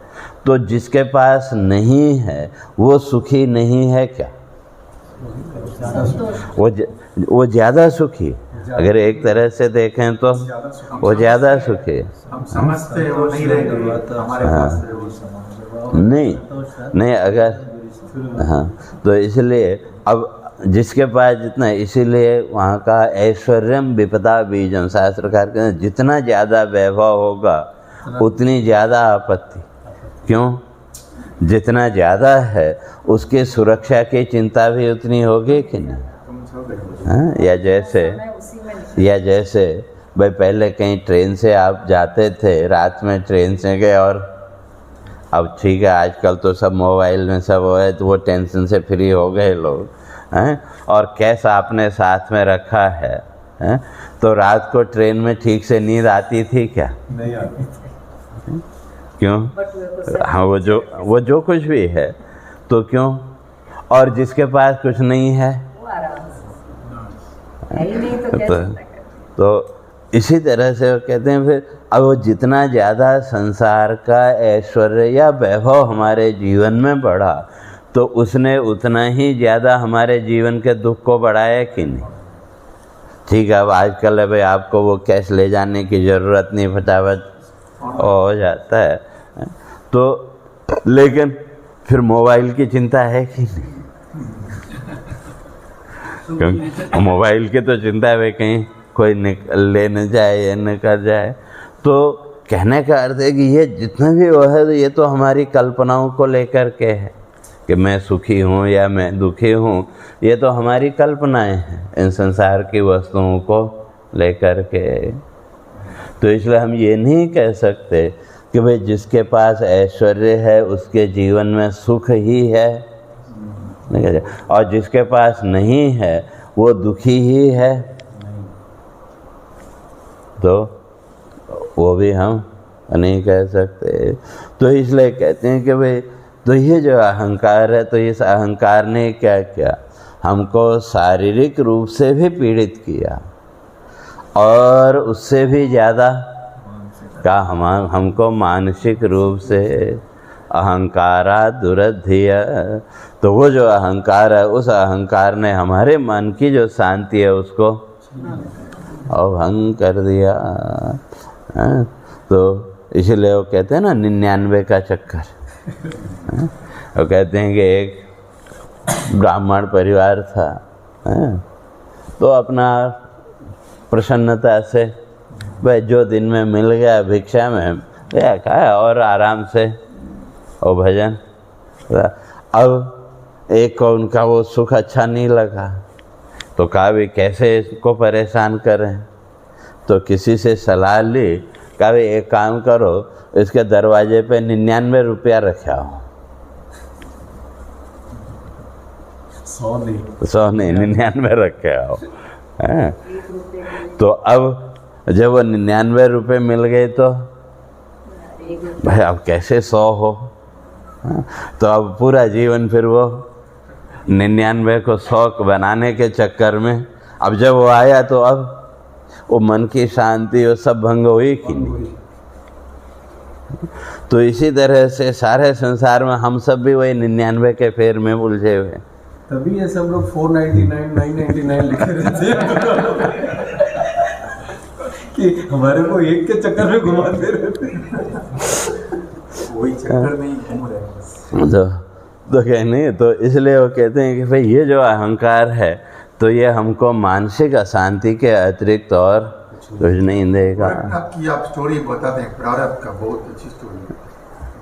तो जिसके पास नहीं है वो सुखी नहीं है क्या? वो ज़्यादा सुखी, अगर एक तरह से देखें तो वो ज़्यादा सुखी है। हम समझते हैं वो नहीं रहेंगे हमारे पास है वो नहीं अगर हाँ, तो इसलिए अब जिसके पास जितना, इसीलिए वहाँ का ऐश्वर्यम विपदा बीजम, शास्त्रकार कहते हैं जितना ज़्यादा वैभव होगा उतनी ज़्यादा आपत्ति। क्यों? जितना ज़्यादा है उसकी सुरक्षा की चिंता भी उतनी होगी कि नहीं। हाँ, या जैसे भाई पहले कहीं ट्रेन से आप जाते थे, रात में ट्रेन से गए, और अब ठीक है आजकल तो सब मोबाइल में सब हो है तो वो टेंशन से फ्री हो गए लोग हैं, और कैश आपने साथ में रखा है हैं, तो रात को ट्रेन में ठीक से नींद आती थी क्या? नहीं आती थी। क्यों? हाँ, वो जो कुछ भी है तो क्यों? और जिसके पास कुछ नहीं है तो इसी तरह से वो कहते हैं फिर अब वो जितना ज़्यादा संसार का ऐश्वर्य या वैभव हमारे जीवन में बढ़ा तो उसने उतना ही ज़्यादा हमारे जीवन के दुख को बढ़ाया कि नहीं? ठीक है, अब आजकल है भाई आपको वो कैश ले जाने की ज़रूरत नहीं, फटाफट हो जाता है, तो लेकिन फिर मोबाइल की चिंता है कि नहीं? क्योंकि मोबाइल की तो चिंता है भाई कहीं कोई ले न जाए या न कर जाए। तो कहने का अर्थ है कि ये जितना भी वो है ये तो हमारी कल्पनाओं को लेकर के है कि मैं सुखी हूँ या मैं दुखी हूँ, ये तो हमारी कल्पनाएं हैं इन संसार की वस्तुओं को लेकर के। तो इसलिए हम ये नहीं कह सकते कि भाई जिसके पास ऐश्वर्य है उसके जीवन में सुख ही है, और जिसके पास नहीं है वो दुखी ही है, तो वो भी हम नहीं कह सकते। तो इसलिए कहते हैं कि भाई तो ये जो अहंकार है, तो इस अहंकार ने क्या किया, हमको शारीरिक रूप से भी पीड़ित किया और उससे भी ज़्यादा का हमको मानसिक रूप से अहंकारा दुरधिया। तो वो जो अहंकार है, उस अहंकार ने हमारे मन की जो शांति है उसको अभंग कर दिया। तो इसलिए वो कहते हैं ना 99 का चक्कर। वो कहते हैं कि एक ब्राह्मण परिवार था, तो अपना प्रसन्नता से भाई जो दिन में मिल गया भिक्षा में खाया और आराम से वो भजन। अब एक को उनका वो सुख अच्छा नहीं लगा, तो कहा भी कैसे इसको परेशान करें, तो किसी से सलाह ली, कहा भी एक काम करो इसके दरवाजे पे 99 रुपया रखा हो। 100 नहीं 99 रखे हो। तो अब जब वो 99 रुपये मिल गए तो भाई अब कैसे 100 हो, तो अब पूरा जीवन फिर वो 99 को 100 बनाने के चक्कर में अब जब वो आया तो अब वो मन की शांति वो सब भंग हुई कि नहीं। तो इसी तरह से सारे संसार में हम सब भी वही 99 के फेर में उलझे हुए। तभी ये सब लोग 499 999 लिखे रहते हैं कि हमारे को एक के चक्कर में घुमाते रहते, वही चक्कर में ही घूम रहे हैं। तो कहने तो इसलिए वो कहते हैं कि भाई ये जो अहंकार है तो ये हमको मानसिक अशांति के अतिरिक्त और कुछ नहीं देगा। गोरखनाथ की आप स्टोरी बताते हैं, प्रारब्ध का बहुत अच्छी स्टोरी है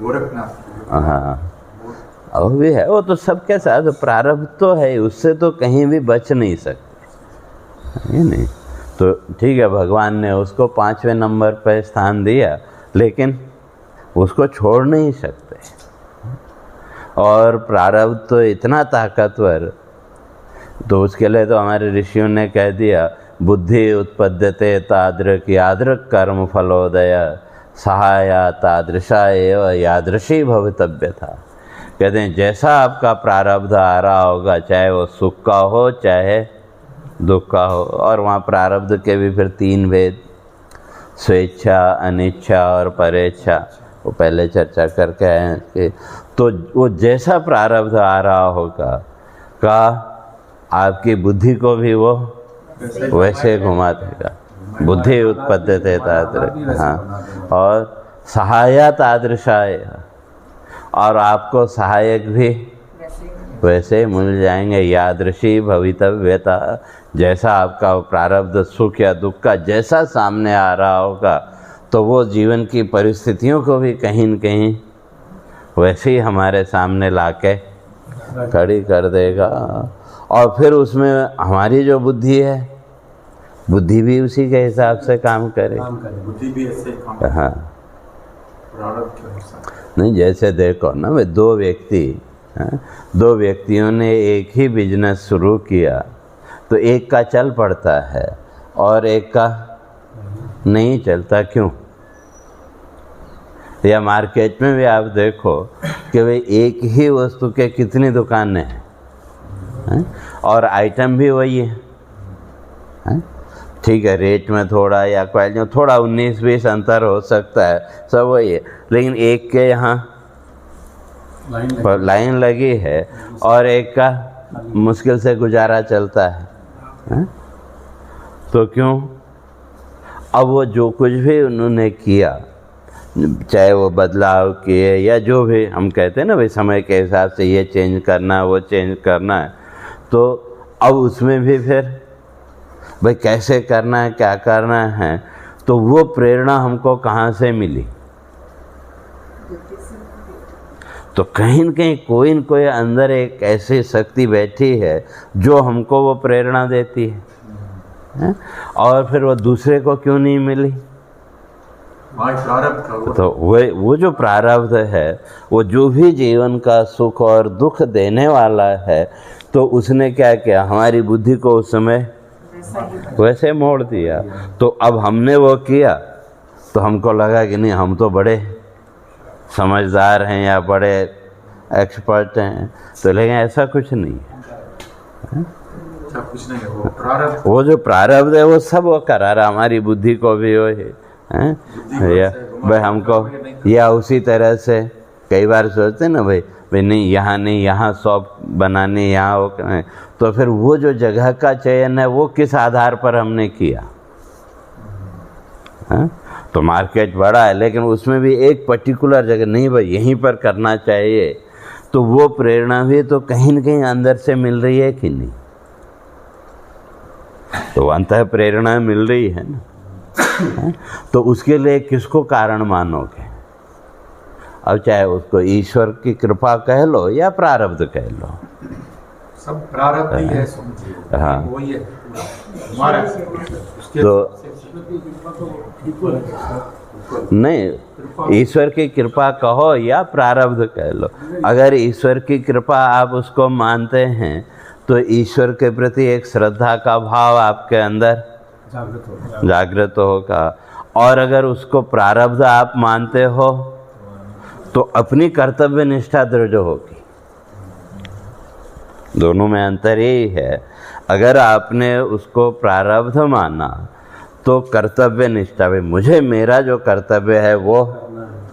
गोरखनाथ। हाँ वो भी है, वो तो सबके साथ प्रारब्ध तो है, उससे तो कहीं भी बच नहीं सकते, है नहीं। तो ठीक है, भगवान ने उसको 5वें नंबर पर स्थान दिया, लेकिन उसको छोड़ नहीं सकते। और प्रारब्ध तो इतना ताकतवर, तो उसके लिए तो हमारे ऋषियों ने कह दिया बुद्धि उत्पद्यते तादृक यादृक कर्म फलोदय सहाया तादृशा एव यादृशी भवितव्य था। कहते हैं जैसा आपका प्रारब्ध आ रहा होगा, चाहे वो सुख का हो चाहे दुख का हो। और वहाँ प्रारब्ध के भी फिर 3 भेद, स्वेच्छा, अनिच्छा और परेच्छा, वो पहले चर्चा करके आए हैं कि तो वो जैसा प्रारब्ध आ रहा होगा का आपकी बुद्धि को भी वो वैसे घुमा देगा। बुद्धि उत्पद्यते तादृश, हाँ, और सहाया तादृशाय, और आपको सहायक भी वैसे मिल जाएंगे। यादृशी भवितव्यता, जैसा आपका प्रारब्ध सुख या दुख का जैसा सामने आ रहा होगा तो वो जीवन की परिस्थितियों को भी कहीं न कहीं वैसे ही हमारे सामने लाके खड़ी कर देगा। और फिर उसमें हमारी जो बुद्धि है, बुद्धि भी उसी के हिसाब से काम करे। बुद्धि भी ऐसे काम, हाँ, प्रारब्ध के अनुसार नहीं। जैसे देखो ना, वे 2 व्यक्ति, दो व्यक्तियों ने एक ही बिजनेस शुरू किया, तो एक का चल पड़ता है और एक का नहीं चलता। क्यों? या मार्केट में भी आप देखो कि भाई एक ही वस्तु के कितनी दुकानें हैं और आइटम भी वही है। ठीक है, रेट में थोड़ा या क्वालिटी में थोड़ा 19-20 अंतर हो सकता है, सब वही है, लेकिन एक के यहाँ लाइन लगी है और एक का मुश्किल से गुजारा चलता है? तो क्यों? अब वो जो कुछ भी उन्होंने किया, चाहे वो बदलाव किए या जो भी हम कहते हैं ना भाई समय के हिसाब से ये चेंज करना है वो चेंज करना है, तो अब उसमें भी फिर भाई कैसे करना है क्या करना है, तो वो प्रेरणा हमको कहाँ से मिली? तो कहीं न कहीं कोई न कोई अंदर एक ऐसी शक्ति बैठी है जो हमको वो प्रेरणा देती है? और फिर वो दूसरे को क्यों नहीं मिली? तो वो जो प्रारब्ध है, वो जो भी जीवन का सुख और दुख देने वाला है, तो उसने क्या किया? हमारी बुद्धि को उस समय वैसे मोड़ दिया। तो अब हमने वो किया तो हमको लगा कि नहीं हम तो बड़े समझदार हैं या बड़े एक्सपर्ट हैं, तो लेकिन ऐसा कुछ नहीं है। कुछ नहीं है, वो प्रारब्ध, वो जो प्रारब्ध है वो सब वो करा रहा, हमारी बुद्धि को भी वो है, या भाई हमको या उसी तरह से कई बार सोचते हैं ना भाई नहीं यहाँ नहीं, यहाँ शॉप बनानी, यहाँ वो करें, तो फिर वो जो जगह का चयन है वो किस आधार पर हमने किया? तो मार्केट बड़ा है लेकिन उसमें भी एक पर्टिकुलर जगह नहीं भाई यहीं पर करना चाहिए, तो वो प्रेरणा भी तो कहीं न कहीं अंदर से मिल रही है कि नहीं? तो अंतः प्रेरणा मिल रही है ना। तो उसके लिए किसको कारण मानोगे? अब चाहे उसको ईश्वर की कृपा कह लो या प्रारब्ध कह लो, सब प्रारब्ध ही है। हाँ, वही है हमारा। तो नहीं, ईश्वर की कृपा कहो या प्रारब्ध कह लो। अगर ईश्वर की कृपा आप उसको मानते हैं तो ईश्वर के प्रति एक श्रद्धा का भाव आपके अंदर जागृत होगा, और अगर उसको प्रारब्ध आप मानते हो तो अपनी कर्तव्य निष्ठा दृढ़ होगी। दोनों में अंतर यही है, अगर आपने उसको प्रारब्ध माना तो कर्तव्य निष्ठा में मुझे मेरा जो कर्तव्य है वो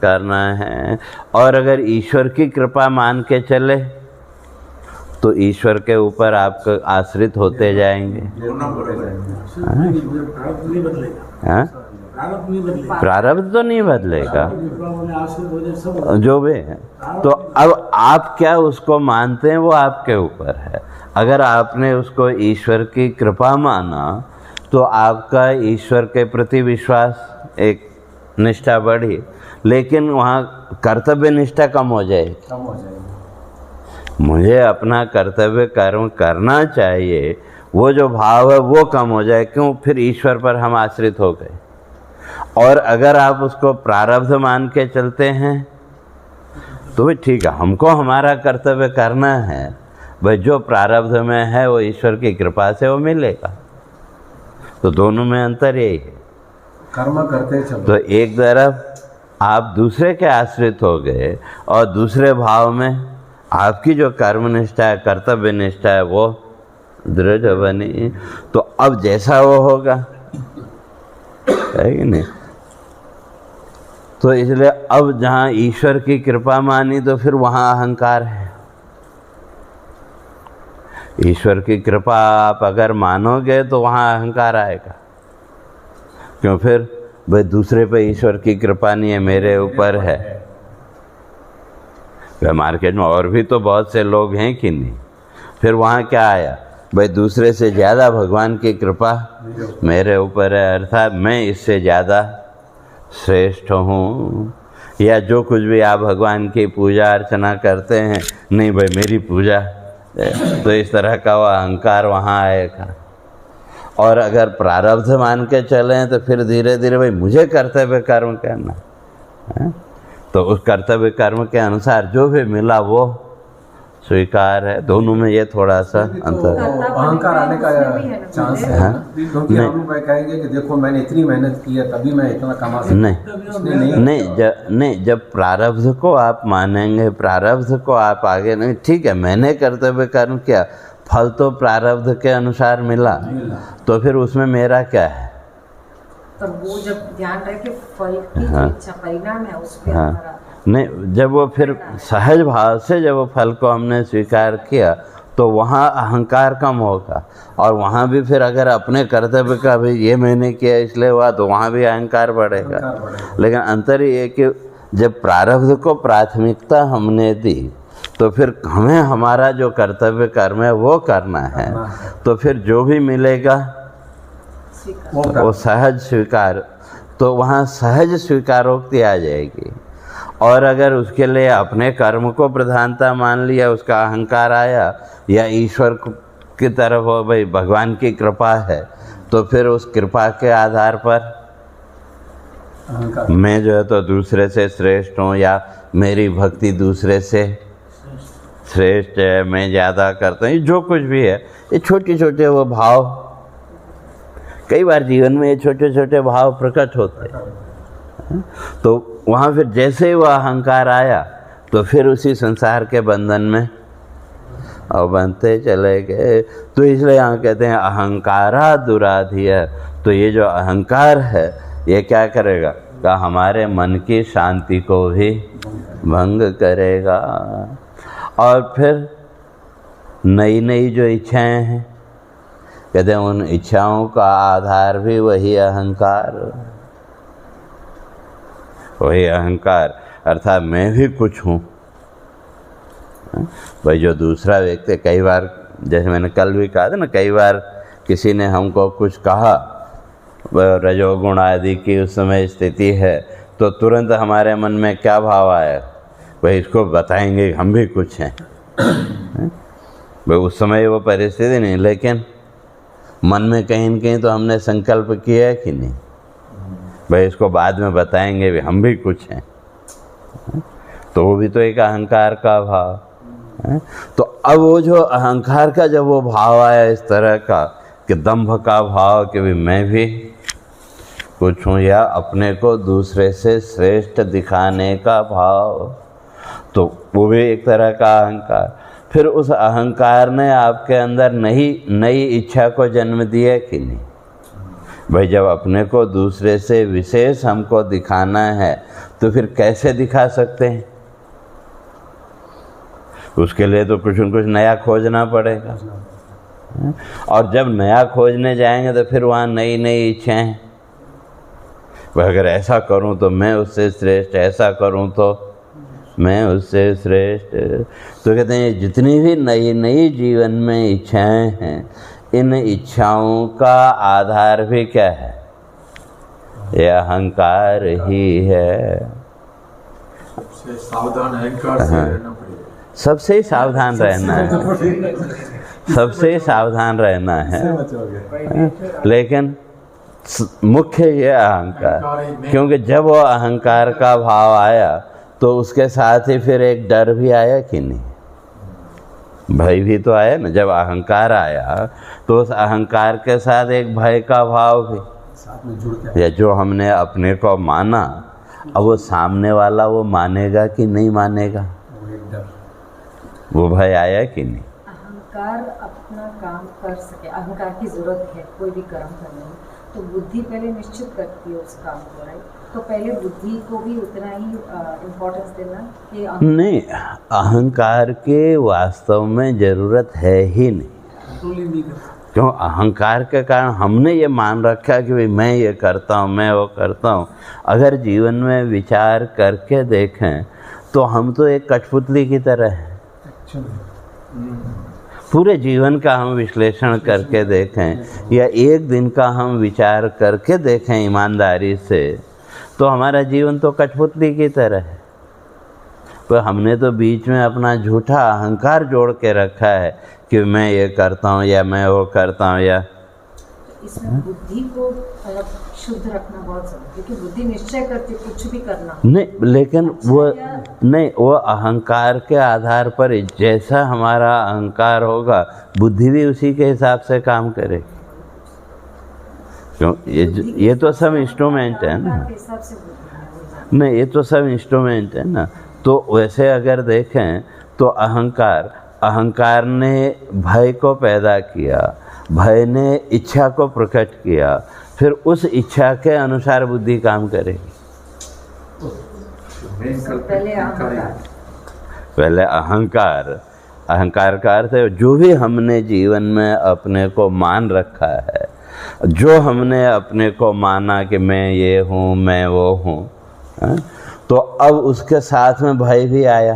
करना है, और अगर ईश्वर की कृपा मान के चले तो ईश्वर के ऊपर आप आश्रित होते जाएंगे। हाँ? प्रारब्ध तो नहीं बदलेगा जो भी है। तो अब आप क्या उसको मानते हैं वो आपके ऊपर है। अगर आपने उसको ईश्वर की कृपा माना तो आपका ईश्वर के प्रति विश्वास एक निष्ठा बढ़ी, लेकिन वहाँ कर्तव्य निष्ठा कम हो जाएगी। मुझे अपना कर्तव्य कर्म करना चाहिए, वो जो भाव है वो कम हो जाए। क्यों? फिर ईश्वर पर हम आश्रित हो गए। और अगर आप उसको प्रारब्ध मान के चलते हैं तो भी ठीक है, हमको हमारा कर्तव्य करना है, भाई जो प्रारब्ध में है वो ईश्वर की कृपा से वो मिलेगा। तो दोनों में अंतर यही है, कर्म करते चलो। तो एक तरफ आप दूसरे के आश्रित हो गए और दूसरे भाव में आपकी जो कर्म निष्ठा है, कर्तव्य निष्ठा है वो दृढ़ बनी। तो अब जैसा वो होगा, है कि नहीं? तो इसलिए अब जहाँ ईश्वर की कृपा मानी तो फिर वहाँ अहंकार है। ईश्वर की कृपा आप अगर मानोगे तो वहाँ अहंकार आएगा। क्यों? फिर भाई दूसरे पे ईश्वर की कृपा नहीं है, मेरे ऊपर है। मार्केट में और भी तो बहुत से लोग हैं कि नहीं? फिर वहाँ क्या आया? भाई दूसरे से ज़्यादा भगवान की कृपा मेरे ऊपर है, अर्थात मैं इससे ज़्यादा श्रेष्ठ हूँ। या जो कुछ भी आप भगवान की पूजा अर्चना करते हैं, नहीं भाई मेरी पूजा, तो इस तरह का वह अहंकार वहाँ आएगा। और अगर प्रारब्ध मान के चलें तो फिर धीरे धीरे भाई मुझे कर्तव्य कर्म करना है, तो उस कर्तव्य कर्म के अनुसार जो भी मिला वो स्वीकार है। दोनों में ये थोड़ा सा अंतर है। अहंकार आने का चांस है, क्योंकि हम कहेंगे कि देखो मैंने इतनी मेहनत की है तभी मैं इतना कमा सकता। नहीं, जब प्रारब्ध को आप मानेंगे, प्रारब्ध को आप आगे नहीं, ठीक है मैंने कर्तव्य कर्म किया, फल तो प्रारब्ध के अनुसार मिला, तो फिर उसमें मेरा क्या है? तो वो जब ध्यान रहे कि फल की जो इच्छा परिणाम है उस पर नहीं, जब वो फिर सहज भाव से जब वो फल को हमने स्वीकार किया तो वहाँ अहंकार कम होगा, और वहाँ भी फिर अगर अपने कर्तव्य का भी ये मैंने किया इसलिए हुआ तो वहाँ भी अहंकार बढ़ेगा। लेकिन अंतर ये कि जब प्रारब्ध को प्राथमिकता हमने दी तो फिर हमें हमारा जो कर्तव्य कर्म है वो करना है, तो फिर जो भी मिलेगा वो सहज स्वीकार, तो वहाँ सहज स्वीकारोक्ति आ जाएगी। और अगर उसके लिए अपने कर्म को प्रधानता मान लिया, उसका अहंकार आया, या ईश्वर की तरफ हो भाई भगवान की कृपा है, तो फिर उस कृपा के आधार पर मैं जो है तो दूसरे से श्रेष्ठ हूँ, या मेरी भक्ति दूसरे से श्रेष्ठ है, मैं ज़्यादा करता हूँ, जो कुछ भी है, ये छोटे छोटे वो भाव, कई बार जीवन में ये छोटे छोटे भाव प्रकट होते हैं। तो वहाँ फिर जैसे ही वह अहंकार आया तो फिर उसी संसार के बंधन में और बनते चले गए। तो इसलिए यहाँ कहते हैं अहंकारा दुराधिय। तो ये जो अहंकार है ये क्या करेगा, का हमारे मन की शांति को भी भंग करेगा। और फिर नई नई जो इच्छाएं हैं, कहते हैं उन इच्छाओं का आधार भी वही अहंकार, वही अहंकार, अर्थात मैं भी कुछ हूँ। भाई जो दूसरा व्यक्ति, कई बार जैसे मैंने कल भी कहा था ना, कई बार किसी ने हमको कुछ कहा, रजोगुण आदि की उस समय स्थिति है, तो तुरंत हमारे मन में क्या भाव आया, भाई इसको बताएंगे हम भी कुछ हैं। भाई उस समय वो परिस्थिति नहीं, लेकिन मन में कहीं न कहीं तो हमने संकल्प किया है कि नहीं, भाई इसको बाद में बताएंगे भी हम भी कुछ हैं। तो वो भी तो एक अहंकार का भाव है। तो अब वो जो अहंकार का जब वो भाव आया इस तरह का कि दंभ का भाव कि भी मैं भी कुछ हूँ, या अपने को दूसरे से श्रेष्ठ दिखाने का भाव, तो वो भी एक तरह का अहंकार। फिर उस अहंकार ने आपके अंदर नई इच्छा को जन्म दिया कि नहीं। भाई जब अपने को दूसरे से विशेष हमको दिखाना है तो फिर कैसे दिखा सकते हैं, उसके लिए तो कुछ न कुछ नया खोजना पड़ेगा। और जब नया खोजने जाएंगे तो फिर वहाँ नई नई इच्छाएं, भाई अगर ऐसा करूँ तो मैं उससे श्रेष्ठ, ऐसा करूँ तो मैं उससे श्रेष्ठ। तो कहते हैं जितनी भी नई नई जीवन में इच्छाएं हैं, इन इच्छाओं का आधार भी क्या है, ये अहंकार ही है। सबसे सावधान अहंकार से रहना पड़ेगा, सबसे ही सावधान रहना है, सबसे ही सावधान रहना है। लेकिन मुख्य ये अहंकार, क्योंकि जब वो अहंकार का भाव आया तो उसके साथ ही फिर एक डर भी आया कि नहीं, भय भी तो आया ना। जब अहंकार आया तो उस अहंकार के साथ एक भय का भाव भी साथ में जुड़ के, या जो हमने अपने को माना, अब वो सामने वाला वो मानेगा कि नहीं मानेगा, वो एक डर, वो भय आया कि नहीं। अहंकार अपना काम कर सके, अहंकार की जरूरत है कोई भी कर्म करने में, तो बुद्धि पहले निश्चित करती है उस काम को, राइट। तो पहले बुद्धि को भी उतना ही इम्पोर्टेंस देना कि नहीं, अहंकार के वास्तव में ज़रूरत है ही नहीं। क्यों, अहंकार के कारण हमने ये मान रखा कि भाई मैं ये करता हूँ, मैं वो करता हूँ। अगर जीवन में विचार करके देखें तो हम तो एक कठपुतली की तरह हैं। पूरे जीवन का हम विश्लेषण करके देखें या एक दिन का हम विचार करके देखें ईमानदारी से, तो हमारा जीवन तो कठपुतली की तरह है। तो हमने तो बीच में अपना झूठा अहंकार जोड़ के रखा है कि मैं ये करता हूँ या मैं वो करता हूँ, या इसमें बुद्धि को शुद्ध रखना बहुत जरूरी है, क्योंकि बुद्धि निश्चय करती कुछ भी करना नहीं, लेकिन वो अहंकार के आधार पर जैसा हमारा अहंकार होगा बुद्धि भी उसी के हिसाब से काम करेगी। क्यों, ये तो सब इंस्ट्रूमेंट है ना। नहीं, ये तो सब इंस्ट्रूमेंट है ना। तो वैसे अगर देखें तो अहंकार ने भय को पैदा किया, भय ने इच्छा को प्रकट किया, फिर उस इच्छा के अनुसार बुद्धि काम करेगी। पहले अहंकार, पहले अहंकार। अहंकार का अर्थ है जो भी हमने जीवन में अपने को मान रखा है, जो हमने अपने को माना कि मैं ये हूँ, मैं वो हूँ, तो अब उसके साथ में भय भी आया।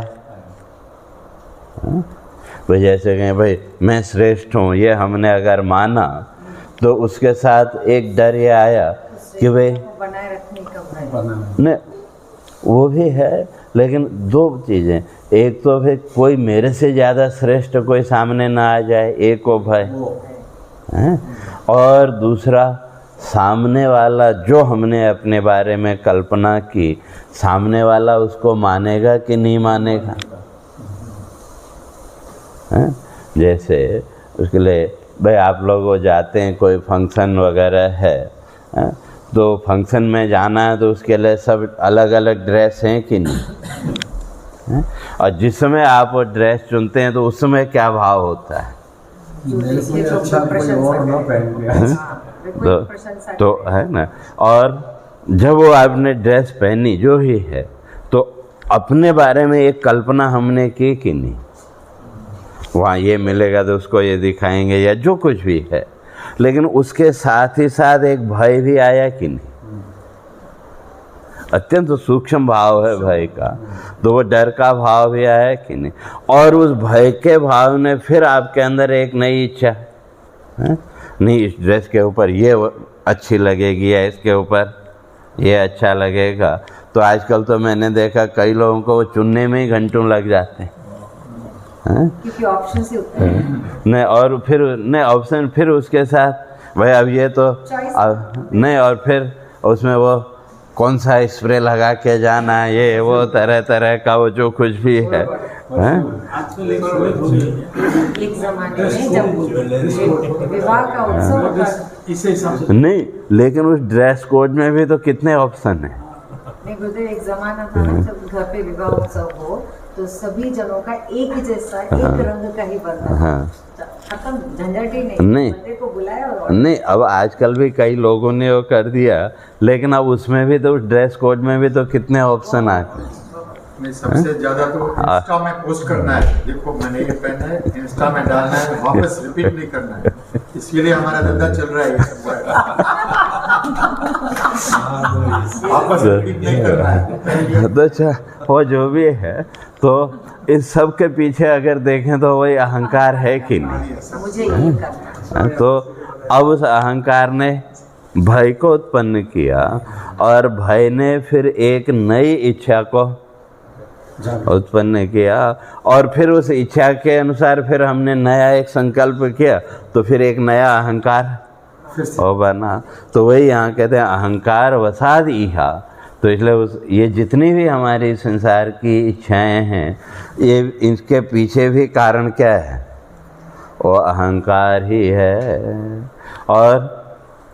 भाई जैसे कहें भाई मैं श्रेष्ठ हूँ, ये हमने अगर माना तो उसके साथ एक डर ये आया कि भाई बनाए रखने का भय। नहीं, वो भी है, लेकिन दो चीज़ें, एक तो फिर कोई मेरे से ज़्यादा श्रेष्ठ कोई सामने ना आ जाए, एक को भय है, और दूसरा सामने वाला जो हमने अपने बारे में कल्पना की, सामने वाला उसको मानेगा कि नहीं मानेगा। है? जैसे उसके लिए भाई आप लोग वो जाते हैं कोई फंक्शन वगैरह है, तो फंक्शन में जाना है तो उसके लिए सब अलग अलग ड्रेस हैं कि नहीं है? और जिस समय आप वो ड्रेस चुनते हैं तो उस समय क्या भाव होता है? मेरे से अच्छा कोई और ना पहन लिया तो है ना। और जब वो आपने ड्रेस पहनी जो भी है, तो अपने बारे में एक कल्पना हमने की कि नहीं, वहाँ ये मिलेगा तो उसको ये दिखाएंगे या जो कुछ भी है, लेकिन उसके साथ ही साथ एक भय भी आया कि नहीं? अत्यंत सूक्ष्म भाव है भय का, तो वो डर का भाव भी आया कि नहीं? और उस भय के भाव ने फिर आपके अंदर एक नई इच्छा है, नहीं इस ड्रेस के ऊपर ये अच्छी लगेगी या इसके ऊपर ये अच्छा लगेगा। तो आजकल तो मैंने देखा कई लोगों को वो चुनने में ही घंटों लग जाते हैं, क्योंकि ऑप्शन से होता है। नहीं, और फिर नहीं ऑप्शन, फिर उसके साथ भाई अब ये तो नहीं, और फिर उसमें वो कौन सा स्प्रे लगा के जाना है, ये वो तरह तरह का वो जो कुछ भी है। एक जमाने में जब विवाह का उत्सव होता इस हिसाब से नहीं, लेकिन उस ड्रेस कोड में भी तो कितने ऑप्शन हैं। नहीं गुरुदेव, एक जमाना था ना जब घर पे विवाह उत्सव हो तो सभी जनों का एक ही जैसा एक रंग का ही बर्तन, खत्म, झंझट ही नहीं, बंदे को बुलाया और नहीं, अब आजकल भी कई लोगों ने वो कर दिया, लेकिन अब उसमें भी तो ड्रेस कोड में भी तो कितने ऑप्शन आ गए। नहीं, सबसे ज्यादा तो इंस्टा में पोस्ट करना है, देखो मैंने ये पहना है, इंस्टा में डालना है, वापस रिपीट नहीं करना है, इसलिए हमारा धंधा चल रहा है ये सब। वापस रिपीट नहीं करना है। तो अच्छा, वो जो भी है, तो इस सब के पीछे अगर देखें तो वही अहंकार है कि नहीं? मुझे ये करना। तो अब उस अहंकार ने भय को उत्पन्न किया, और भय ने फिर एक नई इच्छा को उत्पन्न किया, और फिर उस इच्छा के अनुसार फिर हमने नया एक संकल्प किया, तो फिर एक नया अहंकार वो बना। तो वही यहाँ कहते हैं अहंकार वसाद इहा। तो इसलिए ये जितनी भी हमारी संसार की इच्छाएं हैं, ये इनके पीछे भी कारण क्या है? वो अहंकार ही है। और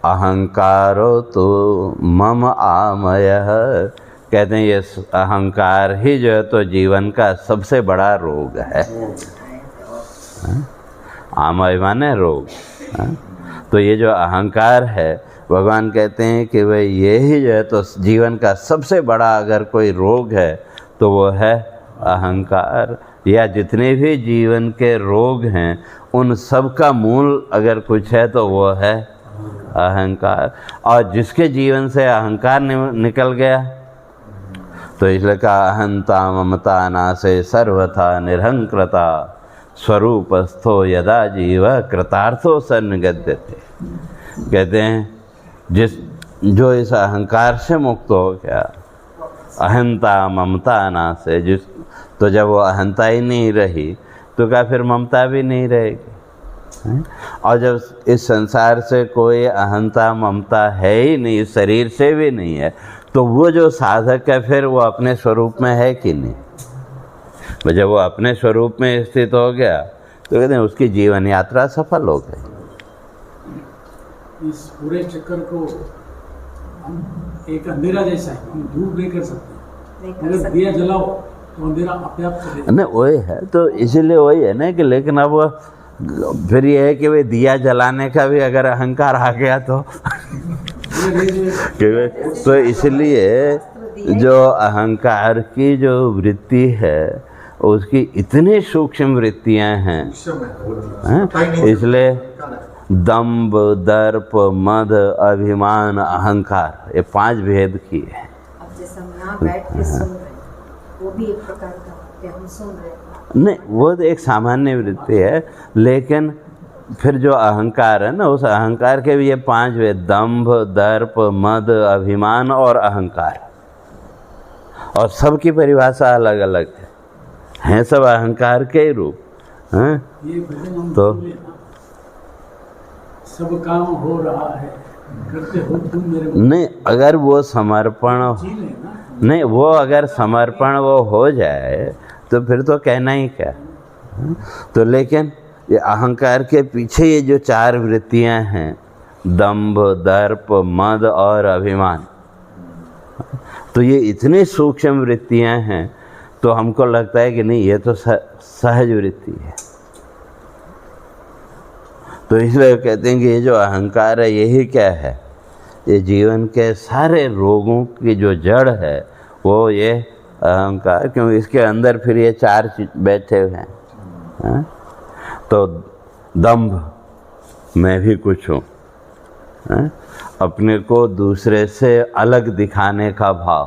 अहंकारो तो मम आमयः, कहते हैं ये अहंकार ही जो है तो जीवन का सबसे बड़ा रोग है। आमय माने रोग। तो ये जो अहंकार है, भगवान कहते हैं कि भाई ये ही जो है तो जीवन का सबसे बड़ा अगर कोई रोग है तो वो है अहंकार। या जितने भी जीवन के रोग हैं उन सब का मूल अगर कुछ है तो वो है अहंकार। और जिसके जीवन से अहंकार निकल गया, तो इसलिए कहा अहंता ममता नासे सर्वथा निरहंकृता स्वरूपस्थो यदा जीव कृतार्थो सन्निगद्यते। कहते हैं जो इस अहंकार से मुक्त हो गया, अहंता ममता नासे, तो जब वो अहंता ही नहीं रही तो क्या फिर ममता भी नहीं रहेगी। और जब इस संसार से कोई अहंता ममता है ही नहीं, शरीर से भी नहीं है, तो वो जो साधक है फिर वो अपने स्वरूप में है कि नहीं? जब वो अपने स्वरूप में स्थित हो गया तो कहते हैं उसकी जीवन यात्रा सफल हो गई। इस पूरे चक्कर को हम एक अंधेरा जैसा है, हम दूर नहीं कर सकते। अगर दिया जलाओ तो अंधेरा अपने आप चले। नहीं वही है, तो इसीलिए वही है ना कि लेकिन अब फिर ये है कि भाई दिया जलाने का भी अगर अहंकार आ गया तो इसलिए जो अहंकार की जो वृत्ति है उसकी इतनी सूक्ष्म वृत्तियां हैं, इसलिए दंभ, दर्प, मद, अभिमान, अहंकार, ये 5 भेद की है। अब जैसे हम यहाँ बैठ के सुन रहे हैं, वो भी एक प्रकार का कि हम सुन रहे हैं। नहीं, वो तो एक सामान्य वृत्ति है, लेकिन फिर जो अहंकार है ना, उस अहंकार के भी ये 5 भेद, दंभ, दर्प, मद, अभिमान और अहंकार, और सबकी परिभाषा अलग अलग है सब अहंकार के ही रूप हैं। ये भजन हम तो सब काम हो रहा है, करते हो तुम मेरे नहीं, अगर वो समर्पण, नहीं, वो अगर समर्पण वो हो जाए तो फिर तो कहना ही क्या। तो लेकिन ये अहंकार के पीछे ये जो 4 वृत्तियां हैं, दंभ, दर्प, मद और अभिमान, तो ये इतनी सूक्ष्म वृत्तियां हैं, तो हमको लगता है कि नहीं, ये तो सहज वृत्ति है। तो इसलिए कहते हैं कि ये जो अहंकार है, यही क्या है, ये जीवन के सारे रोगों की जो जड़ है वो ये अहंकार, क्योंकि इसके अंदर फिर ये 4 चीज बैठे हुए हैं। तो दंभ, मैं भी कुछ हूँ, अपने को दूसरे से अलग दिखाने का भाव,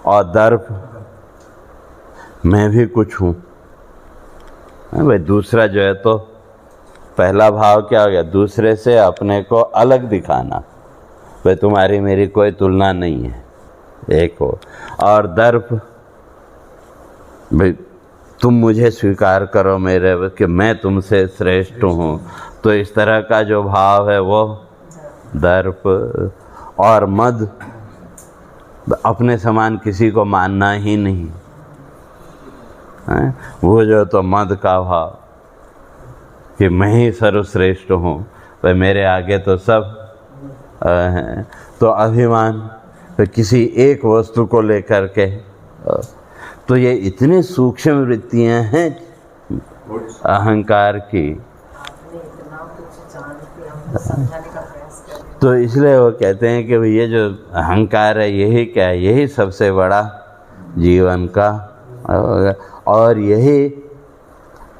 और दर्प, मैं भी कुछ हूँ। भाई दूसरा जो है, तो पहला भाव क्या हो गया, दूसरे से अपने को अलग दिखाना, भाई तुम्हारी मेरी कोई तुलना नहीं है, एक हो। और दर्प, भाई तुम मुझे स्वीकार करो मेरे, कि मैं तुमसे श्रेष्ठ हूँ। तो इस तरह का जो भाव है वो दर्प। और मद, अपने समान किसी को मानना ही नहीं है, वो जो तो मद का भाव कि मैं ही सर्वश्रेष्ठ हूँ, भाई मेरे आगे तो सब हैं। तो अभिमान, तो किसी एक वस्तु को लेकर के, तो ये इतनी सूक्ष्म वृत्तियां हैं अहंकार की। तो इसलिए वो कहते हैं कि ये जो अहंकार है, यही क्या है, यही सबसे बड़ा जीवन का, और यही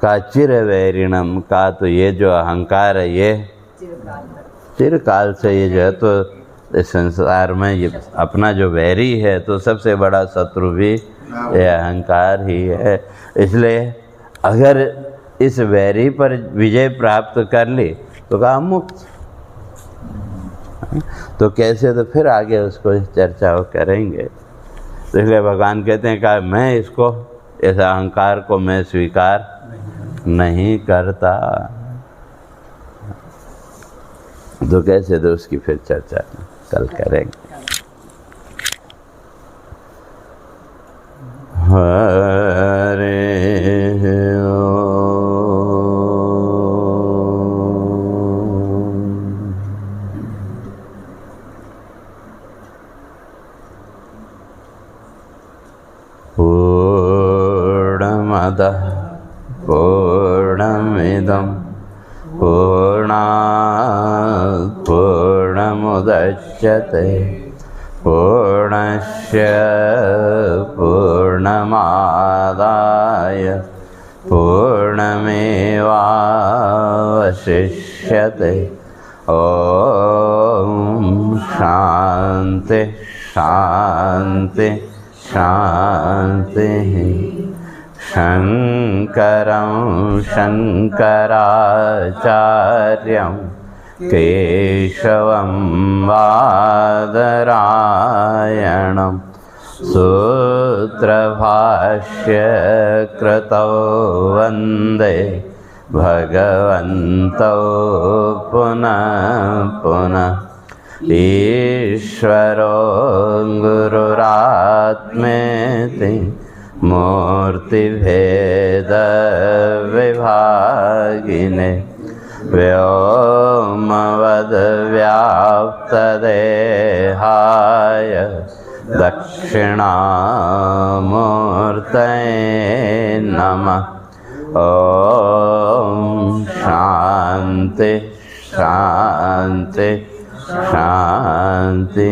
का चिरवैरिणम का, तो ये जो अहंकार है ये चिरकाल से ये जो है, तो इस संसार में ये अपना जो वैरी है, तो सबसे बड़ा शत्रु भी ये अहंकार ही है। इसलिए अगर इस वैरी पर विजय प्राप्त कर ली तो कहा मुक्त। तो कैसे, तो फिर आगे उसको चर्चा करेंगे। तो इसलिए भगवान कहते हैं कि मैं इसको, इस अहंकार को मैं स्वीकार नहीं करता। तो कैसे, तो उसकी फिर चर्चा कल करेंगे। हरे पूर्णमदः पूर्णमिदं पूर्णात् पूर्णमुदच्यते पूर्णस्य पूर्णमादाय पूर्णमेवावशिष्यते। ॐ शान्ति शान्ति शान्तिः। शङ्करं शङ्कराचार्यं केशवं बादरायणं सूत्रभाष्यकृतौ वन्दे भगवन्तौ पुनः पुनः। ईश्वरो गुरुरात्मेति मूर्तिभेदविभागिने व्योमवद्व्याप्तदेहाय दक्षिणामूर्तये नमः। ॐ शान्ति शान्ति शान्ति।